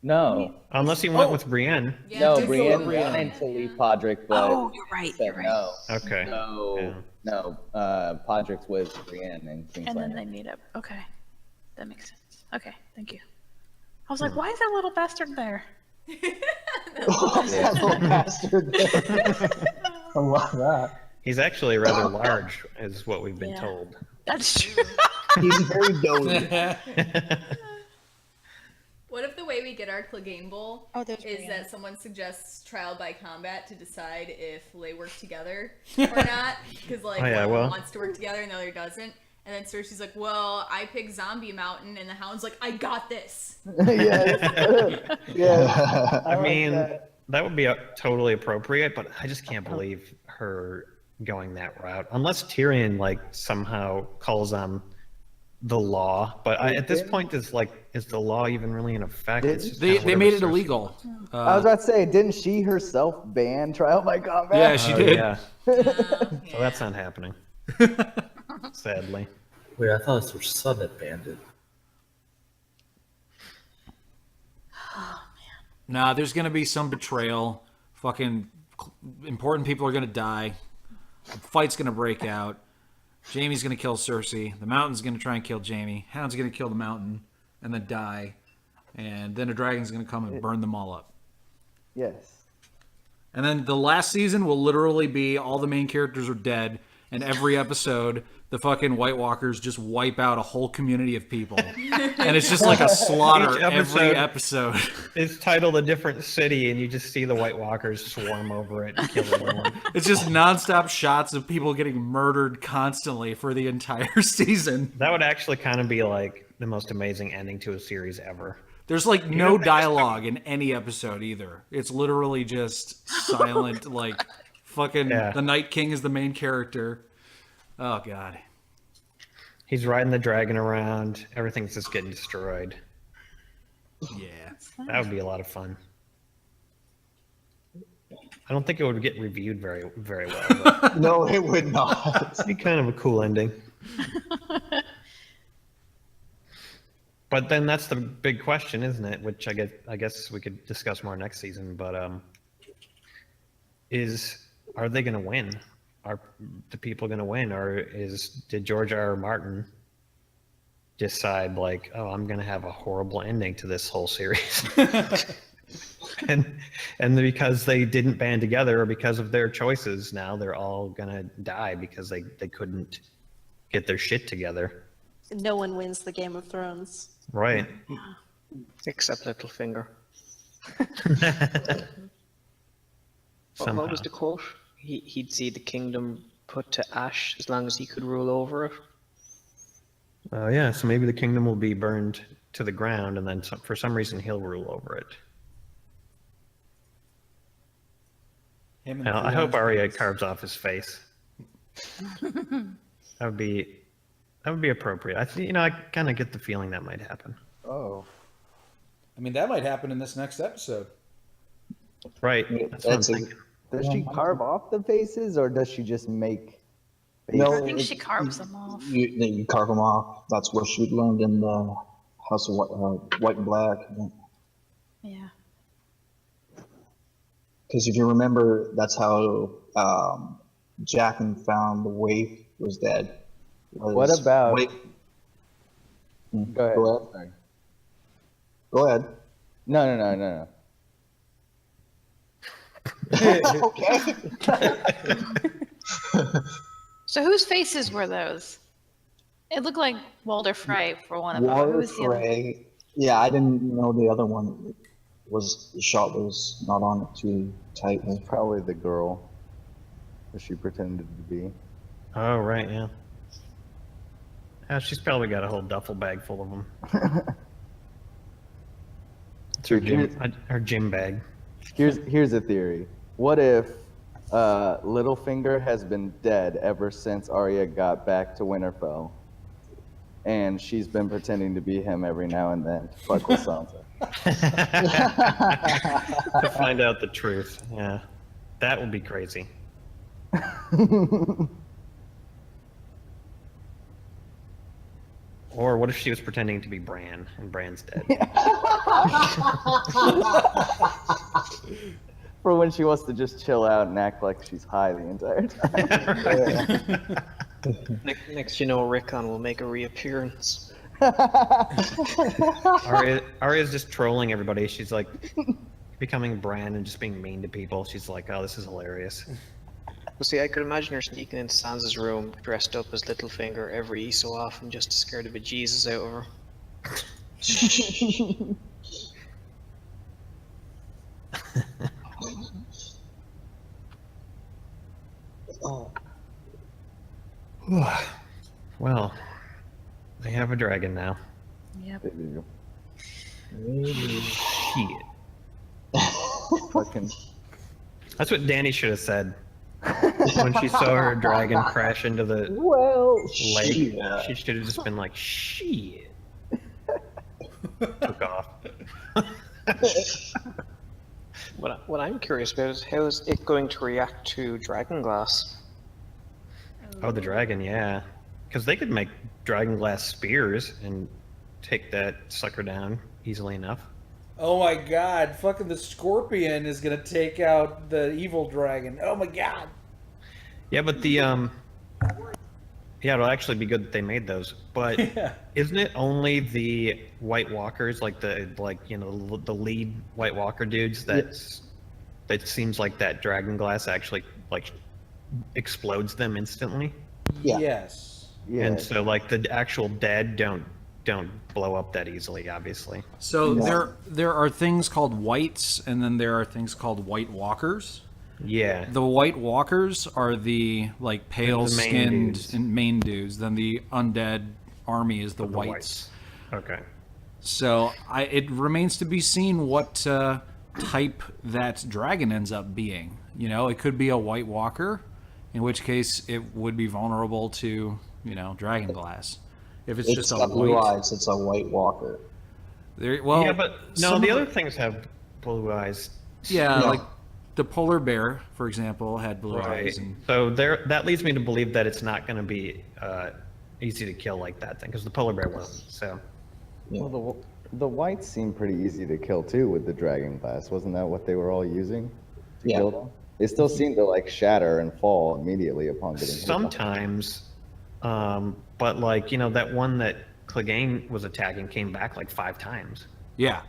[SPEAKER 7] No.
[SPEAKER 2] Unless he went with Brienne.
[SPEAKER 5] Yeah,
[SPEAKER 7] No,
[SPEAKER 5] just
[SPEAKER 7] Brienne
[SPEAKER 5] go
[SPEAKER 7] wanted
[SPEAKER 5] with
[SPEAKER 7] to leave
[SPEAKER 5] yeah.
[SPEAKER 7] Podrick, but
[SPEAKER 4] Oh, you're right.
[SPEAKER 7] said
[SPEAKER 4] You're right.
[SPEAKER 7] no.
[SPEAKER 2] Okay.
[SPEAKER 7] No, Podrick's with Brienne and King's
[SPEAKER 4] And then
[SPEAKER 7] Landing.
[SPEAKER 4] they meet up. Okay. That makes sense. Okay, thank you. I was like, why is that little bastard there?
[SPEAKER 3] That little bastard there. I love that.
[SPEAKER 2] He's actually rather large, is what we've been
[SPEAKER 4] Yeah.
[SPEAKER 2] told.
[SPEAKER 4] That's true.
[SPEAKER 3] He's very dozy.
[SPEAKER 5] What if the way we get our Clegane Bowl
[SPEAKER 4] Oh, there's
[SPEAKER 5] is
[SPEAKER 4] Brienne.
[SPEAKER 5] that someone suggests trial by combat to decide if they work together or not? Because like
[SPEAKER 2] Oh, yeah,
[SPEAKER 5] one
[SPEAKER 2] well.
[SPEAKER 5] wants to work together and the other doesn't. And then Cersei's like, "Well, I picked Zombie Mountain," and the Hound's like, "I got this."
[SPEAKER 7] Yes. Yeah.
[SPEAKER 2] I mean,
[SPEAKER 7] that.
[SPEAKER 2] that would be totally appropriate, but I just can't believe her going that route. Unless Tyrion like somehow calls on the law, but at this point, is the law even really in effect? It's just
[SPEAKER 1] They
[SPEAKER 2] kinda
[SPEAKER 1] made it
[SPEAKER 2] whatever Cersei-
[SPEAKER 1] illegal.
[SPEAKER 7] I was about to say, didn't she herself ban trial by combat?
[SPEAKER 1] Yeah, she
[SPEAKER 2] Oh,
[SPEAKER 1] did.
[SPEAKER 2] yeah.
[SPEAKER 5] Yeah.
[SPEAKER 2] So that's not happening. Sadly.
[SPEAKER 9] Wait, I thought it was her son that banned it.
[SPEAKER 1] Nah, there's gonna be some betrayal. Fucking important people are gonna die. A fight's gonna break out. Jaime's gonna kill Cersei. The Mountain's gonna try and kill Jaime. Hound's gonna kill the Mountain and then die. And then a dragon's gonna come and burn them all up.
[SPEAKER 7] Yes.
[SPEAKER 1] And then the last season will literally be all the main characters are dead, and every episode the fucking White Walkers just wipe out a whole community of people. And it's just like a slaughter
[SPEAKER 2] Each
[SPEAKER 1] every episode.
[SPEAKER 2] It's titled A Different City, and you just see the White Walkers swarm over it and kill everyone.
[SPEAKER 1] It's just nonstop shots of people getting murdered constantly for the entire season.
[SPEAKER 2] That would actually kind of be like the most amazing ending to a series ever.
[SPEAKER 1] There's like no dialogue in any episode either. It's literally just silent, like fucking
[SPEAKER 2] Yeah.
[SPEAKER 1] the Night King is the main character. Oh god.
[SPEAKER 2] He's riding the dragon around. Everything's just getting destroyed.
[SPEAKER 1] Yeah.
[SPEAKER 2] That would be a lot of fun. I don't think it would get reviewed very, very well. But
[SPEAKER 3] No, it would not.
[SPEAKER 2] it'd be kind of a cool ending. But then that's the big question, isn't it? Which I guess we could discuss more next season. But are they going to win? Are the people going to win, or did George R.R. Martin decide like, oh, I'm going to have a horrible ending to this whole series, and because they didn't band together, or because of their choices, now they're all going to die because they couldn't get their shit together.
[SPEAKER 10] No one wins the Game of Thrones.
[SPEAKER 2] Right.
[SPEAKER 6] Except Littlefinger.
[SPEAKER 2] Somehow.
[SPEAKER 6] What was the quote? He'd see the kingdom put to ash as long as he could rule over it.
[SPEAKER 2] Oh yeah, so maybe the kingdom will be burned to the ground, and then for some reason he'll rule over it. Now, I hope Arya carves off his face. That would be appropriate. I kind of get the feeling that might happen.
[SPEAKER 7] Oh.
[SPEAKER 1] I mean, that might happen in this next episode.
[SPEAKER 2] Right. That's what I'm
[SPEAKER 3] That's a-
[SPEAKER 2] thinking.
[SPEAKER 7] Does she carve off the faces, or does she just make faces?
[SPEAKER 3] No,
[SPEAKER 4] I think she carves them off.
[SPEAKER 3] You carve them off. That's what she learned in the House of White and Black.
[SPEAKER 4] Yeah.
[SPEAKER 3] Because if you remember, that's how Jaqen found the waif was dead.
[SPEAKER 7] What about-
[SPEAKER 3] Wait,
[SPEAKER 7] Go ahead.
[SPEAKER 3] Go ahead.
[SPEAKER 7] Sorry.
[SPEAKER 3] Go ahead.
[SPEAKER 7] No.
[SPEAKER 3] Okay.
[SPEAKER 4] So whose faces were those? It looked like Walder Frey for one of them. Who
[SPEAKER 3] Walter
[SPEAKER 4] was the other?
[SPEAKER 3] Frey. Yeah, I didn't know the other one was the shot was not on it too tightly.
[SPEAKER 7] Probably the girl that she pretended to be.
[SPEAKER 2] Oh, right, yeah. She's probably got a whole duffel bag full of them. It's her gym bag.
[SPEAKER 7] Here's a theory. What if Littlefinger has been dead ever since Arya got back to Winterfell, and she's been pretending to be him every now and then to fuck with Sansa?
[SPEAKER 2] To find out the truth, yeah. That would be crazy. Or what if she was pretending to be Bran, and Bran's dead?
[SPEAKER 7] For when she wants to just chill out and act like she's high the entire time.
[SPEAKER 6] Next, you know, Rickon will make a reappearance.
[SPEAKER 2] Arya's just trolling everybody. She's like becoming Bran and just being mean to people. She's like, oh, this is hilarious.
[SPEAKER 6] Well, see, I could imagine her sneaking into Sansa's room, dressed up as Littlefinger every so often, just to scare the bejesus out of her.
[SPEAKER 2] Well, they have a dragon now.
[SPEAKER 4] Yep.
[SPEAKER 7] They do.
[SPEAKER 2] Shit.
[SPEAKER 7] Fucking.
[SPEAKER 2] That's what Dany should have said when she saw her dragon crash into the lake.
[SPEAKER 3] Yeah.
[SPEAKER 2] She should have just been like, shit. Took off.
[SPEAKER 6] What I'm curious about is how is it going to react to Dragonglass?
[SPEAKER 2] Oh, the dragon, yeah. Because they could make dragonglass spears and take that sucker down easily enough.
[SPEAKER 1] Oh my god, fucking the scorpion is gonna take out the evil dragon. Oh my god.
[SPEAKER 2] Yeah, but the yeah, it'll actually be good that they made those. But isn't it only the White Walkers, like the the lead White Walker dudes that seems like that dragonglass actually like explodes them instantly?
[SPEAKER 3] Yeah.
[SPEAKER 1] Yes.
[SPEAKER 7] Yeah.
[SPEAKER 2] And so like the actual dead don't blow up that easily, obviously.
[SPEAKER 1] So there are things called whites, and then there are things called White Walkers.
[SPEAKER 2] Yeah.
[SPEAKER 1] The White Walkers are the like pale
[SPEAKER 2] The main
[SPEAKER 1] skinned
[SPEAKER 2] dudes.
[SPEAKER 1] and main dudes. Then the undead army is the
[SPEAKER 2] The
[SPEAKER 1] whites.
[SPEAKER 2] Okay.
[SPEAKER 1] So it remains to be seen what type that dragon ends up being. You know, it could be a White Walker, in which case it would be vulnerable to, dragonglass. If it's just a
[SPEAKER 3] got blue
[SPEAKER 1] white,
[SPEAKER 3] eyes. It's a White Walker.
[SPEAKER 2] Yeah, but no,
[SPEAKER 1] some
[SPEAKER 2] the
[SPEAKER 1] of
[SPEAKER 2] other things have blue eyes.
[SPEAKER 1] Yeah,
[SPEAKER 3] No.
[SPEAKER 1] like the polar bear, for example, had blue
[SPEAKER 2] Right.
[SPEAKER 1] eyes. And
[SPEAKER 2] So that leads me to believe that it's not going to be easy to kill like that thing, because the polar bear wasn't. So
[SPEAKER 7] Well, the whites seem pretty easy to kill too with the dragon glass. Wasn't that what they were all using to
[SPEAKER 3] Yeah.
[SPEAKER 7] kill them? It still seemed to like shatter and fall immediately upon getting hit.
[SPEAKER 2] sometimes, but like that one that Clegane was attacking came back like 5 times.
[SPEAKER 1] yeah,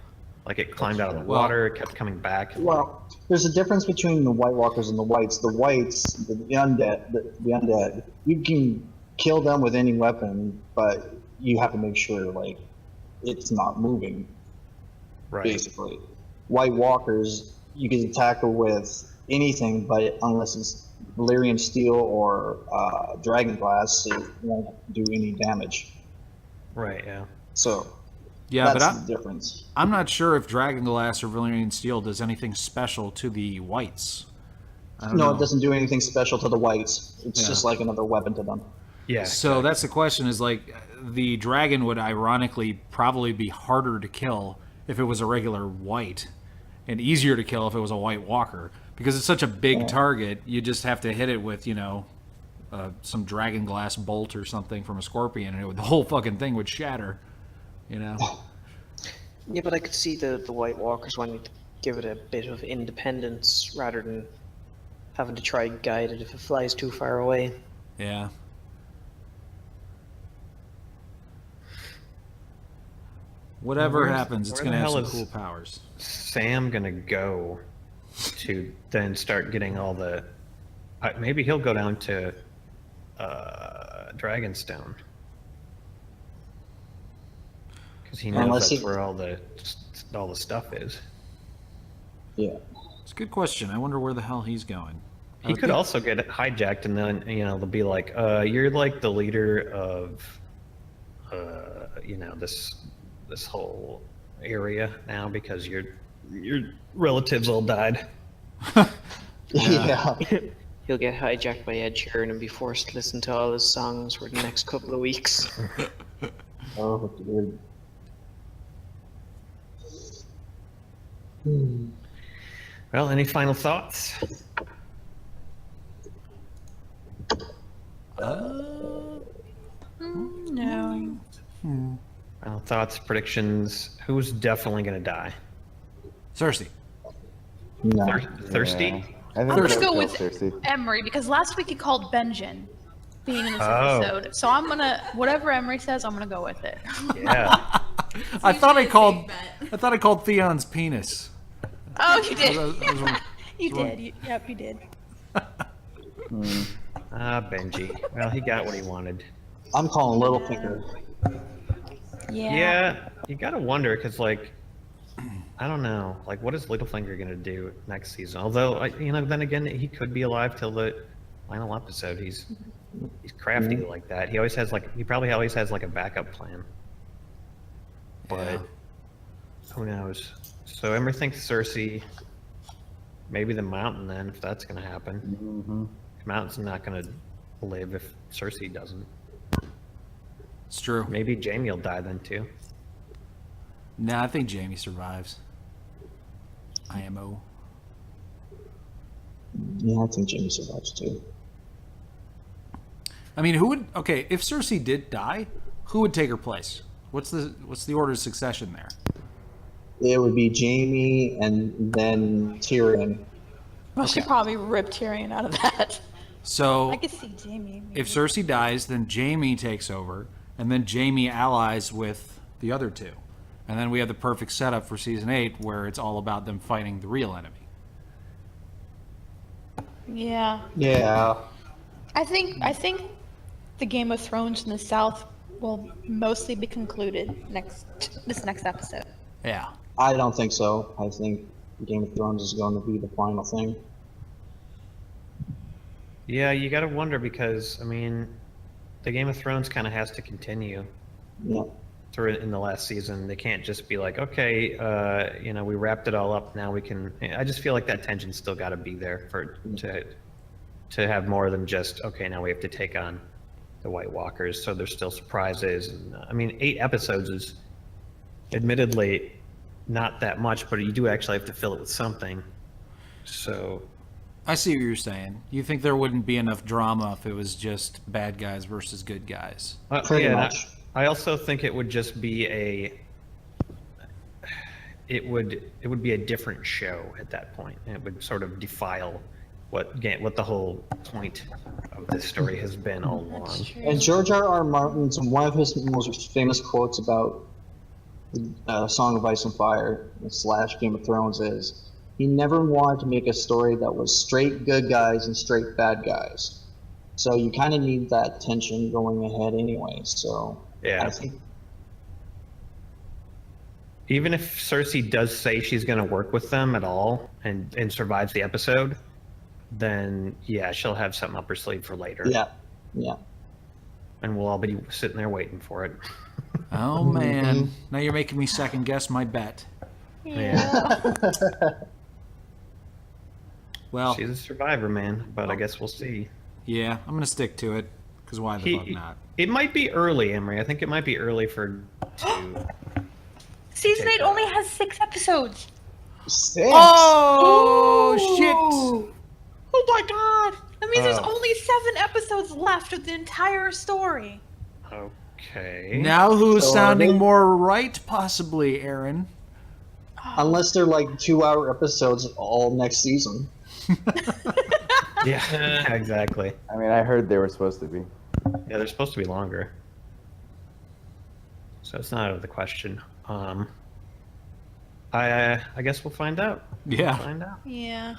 [SPEAKER 2] Like it climbed out of the
[SPEAKER 1] Well-
[SPEAKER 2] water, it kept coming back.
[SPEAKER 3] Well, there's a difference between the White Walkers and the whites. The whites, the undead, you can kill them with any weapon, but you have to make sure like it's not moving.
[SPEAKER 2] Right.
[SPEAKER 3] Basically, White Walkers you can attack with anything, but unless it's Valyrian steel or dragon glass, it won't do any damage.
[SPEAKER 2] Right. Yeah.
[SPEAKER 3] So
[SPEAKER 1] yeah,
[SPEAKER 3] that's
[SPEAKER 1] but
[SPEAKER 3] the difference.
[SPEAKER 1] I'm not sure if dragonglass or Valyrian steel does anything special to the whites. I don't
[SPEAKER 3] No,
[SPEAKER 1] know.
[SPEAKER 3] it doesn't do anything special to the whites. It's
[SPEAKER 1] Yeah.
[SPEAKER 3] just like another weapon to them.
[SPEAKER 2] Yeah.
[SPEAKER 1] So that's the question: is like the dragon would ironically probably be harder to kill if it was a regular white, and easier to kill if it was a White Walker, because it's such a big target. You just have to hit it with some dragon glass bolt or something from a scorpion, and the whole fucking thing would shatter.
[SPEAKER 6] Yeah, but I could see the White Walkers wanting to give it a bit of independence rather than having to try and guide it if it flies too far away.
[SPEAKER 1] Yeah. Whatever
[SPEAKER 2] Where's-
[SPEAKER 1] happens, it's
[SPEAKER 2] where
[SPEAKER 1] going to
[SPEAKER 2] the
[SPEAKER 1] have
[SPEAKER 2] hell
[SPEAKER 1] some
[SPEAKER 2] is-
[SPEAKER 1] cool powers.
[SPEAKER 2] Sam gonna go to then start getting all the? Maybe he'll go down to Dragonstone because he knows
[SPEAKER 3] Unless
[SPEAKER 2] that's
[SPEAKER 3] he-
[SPEAKER 2] where all the stuff is.
[SPEAKER 3] Yeah.
[SPEAKER 1] It's a good question. I wonder where the hell he's going.
[SPEAKER 2] He could also get hijacked, and then they'll be like, "You're like the leader of, this whole area now because your relatives all died."
[SPEAKER 3] Yeah.
[SPEAKER 6] He'll get hijacked by Ed Sheeran and be forced to listen to all his songs for the next couple of weeks.
[SPEAKER 3] Oh, dude.
[SPEAKER 2] Well, any final thoughts?
[SPEAKER 4] No.
[SPEAKER 2] Final thoughts, predictions. Who's definitely gonna die?
[SPEAKER 1] Cersei.
[SPEAKER 3] No.
[SPEAKER 2] Thirsty?
[SPEAKER 7] Yeah. I think
[SPEAKER 4] I'm gonna
[SPEAKER 7] they'll
[SPEAKER 4] go
[SPEAKER 7] kill
[SPEAKER 4] with
[SPEAKER 7] Cersei.
[SPEAKER 4] Emery because last week he called Benjen being in this
[SPEAKER 2] Oh.
[SPEAKER 4] episode. So I'm gonna whatever Emery says, I'm gonna go with it.
[SPEAKER 2] Yeah.
[SPEAKER 1] I thought I
[SPEAKER 5] Usually a
[SPEAKER 1] called.
[SPEAKER 5] safe bet.
[SPEAKER 1] I thought I called Theon's penis.
[SPEAKER 4] Oh, you did.
[SPEAKER 1] I was wrong.
[SPEAKER 4] You did. Yep, you did.
[SPEAKER 2] Benji. Well, he got what he wanted.
[SPEAKER 3] I'm calling Littlefinger.
[SPEAKER 2] Yeah, you gotta wonder because, like, I don't know, like, what is Littlefinger gonna do next season? Although, then again, he could be alive till the final episode. He's crafty like that. He probably always has like a backup plan. But
[SPEAKER 1] Yeah.
[SPEAKER 2] who knows? So Emery thinks Cersei, maybe the Mountain then, if that's gonna happen.
[SPEAKER 7] Mm-hmm.
[SPEAKER 2] Mountain's not gonna live if Cersei doesn't.
[SPEAKER 1] It's true.
[SPEAKER 2] Maybe Jaime will die then too.
[SPEAKER 1] Nah, I think Jamie survives. IMO.
[SPEAKER 3] Yeah, I think Jamie survives too.
[SPEAKER 1] I mean, who would? Okay, if Cersei did die, who would take her place? What's the order of succession there?
[SPEAKER 3] It would be Jamie and then Tyrion.
[SPEAKER 4] Well, she probably ripped Tyrion out of that.
[SPEAKER 1] So
[SPEAKER 4] I could see Jamie. maybe.
[SPEAKER 1] if Cersei dies, then Jamie takes over, and then Jamie allies with the other two, and then we have the perfect setup for season 8, where it's all about them fighting the real enemy.
[SPEAKER 4] Yeah.
[SPEAKER 3] Yeah.
[SPEAKER 4] I think the Game of Thrones in the South will mostly be concluded this next episode.
[SPEAKER 1] Yeah.
[SPEAKER 3] I don't think so. I think Game of Thrones is going to be the final thing.
[SPEAKER 2] Yeah, you gotta wonder because, I mean, the Game of Thrones kind of has to continue
[SPEAKER 3] Yeah.
[SPEAKER 2] through in the last season. They can't just be like, okay, we wrapped it all up. Now we can. I just feel like that tension's still got to be there to have more than just, okay, now we have to take on the White Walkers. So there's still surprises. And I mean, 8 episodes is admittedly not that much, but you do actually have to fill it with something. So
[SPEAKER 1] I see what you're saying. You think there wouldn't be enough drama if it was just bad guys versus good guys.
[SPEAKER 3] Pretty
[SPEAKER 2] yeah,
[SPEAKER 3] much.
[SPEAKER 2] I also think it would just be it would be a different show at that point. It would sort of defile what the whole point of this story has been all along.
[SPEAKER 3] And George R.R. Martin's one of his most famous quotes about Song of Ice and Fire / Game of Thrones is, he never wanted to make a story that was straight good guys and straight bad guys. So you kind of need that tension going ahead anyway. So
[SPEAKER 2] Yeah.
[SPEAKER 3] I think
[SPEAKER 2] Even if Cersei does say she's going to work with them at all and survives the episode, then yeah, she'll have something up her sleeve for later.
[SPEAKER 3] yeah.
[SPEAKER 2] And we'll all be sitting there waiting for it.
[SPEAKER 1] Oh man, now you're making me second guess my bet.
[SPEAKER 2] Yeah.
[SPEAKER 1] Well,
[SPEAKER 2] She's a survivor, man, but I guess we'll see.
[SPEAKER 1] yeah, I'm gonna stick to it because why the fuck not?
[SPEAKER 2] It might be early, Emery. I think it might be early for to.
[SPEAKER 4] Season 8 only has 6 episodes.
[SPEAKER 3] 6.
[SPEAKER 1] Oh shit!
[SPEAKER 4] Oh my god! That means there's
[SPEAKER 2] Oh.
[SPEAKER 4] only 7 episodes left of the entire story.
[SPEAKER 2] Okay.
[SPEAKER 1] Now who's
[SPEAKER 3] So are
[SPEAKER 1] sounding
[SPEAKER 3] they-
[SPEAKER 1] more right? Possibly, Aaron.
[SPEAKER 3] Unless they're like 2-hour episodes all next season.
[SPEAKER 2] Yeah, exactly.
[SPEAKER 7] I mean, I heard they were supposed to be.
[SPEAKER 2] Yeah, they're supposed to be longer. So it's not out of the question. I guess we'll find out.
[SPEAKER 1] Yeah.
[SPEAKER 2] We'll find out.
[SPEAKER 4] Yeah.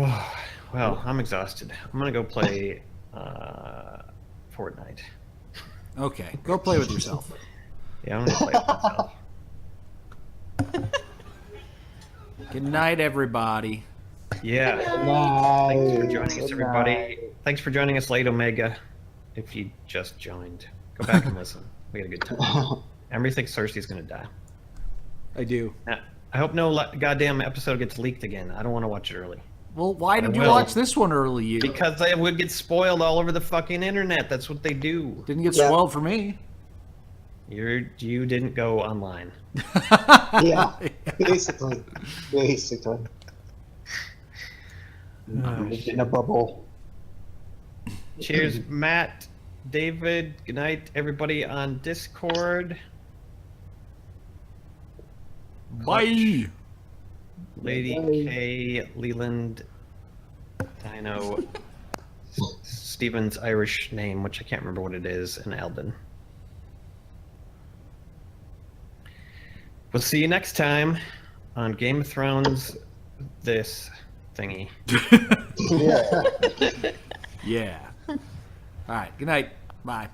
[SPEAKER 2] Oh, well, I'm exhausted. I'm gonna go play Fortnite.
[SPEAKER 1] Okay, go play with yourself.
[SPEAKER 2] Yeah, I'm gonna play with myself.
[SPEAKER 1] Good night, everybody.
[SPEAKER 2] Yeah. Thanks for joining us, everybody. Thanks for joining us late, Omega. If you just joined, go back and listen. We had a good time. Emery thinks Cersei's gonna die.
[SPEAKER 1] I do.
[SPEAKER 2] I hope no goddamn episode gets leaked again. I don't want to watch it early.
[SPEAKER 1] Well, why did you
[SPEAKER 2] will.
[SPEAKER 1] watch this one early? You
[SPEAKER 2] Because it would get spoiled all over the fucking internet. That's what they do.
[SPEAKER 1] didn't get spoiled for me.
[SPEAKER 2] You didn't go online.
[SPEAKER 11] Yeah, basically. Lived in a bubble.
[SPEAKER 2] Cheers, Matt, David. Good night, everybody on Discord.
[SPEAKER 1] Bye.
[SPEAKER 2] Lady K, Leland, Dino, Steven's Irish name, which I can't remember what it is, and Eldon. We'll see you next time on Game of Thrones, this thingy.
[SPEAKER 1] Yeah. All right. Good night. Bye.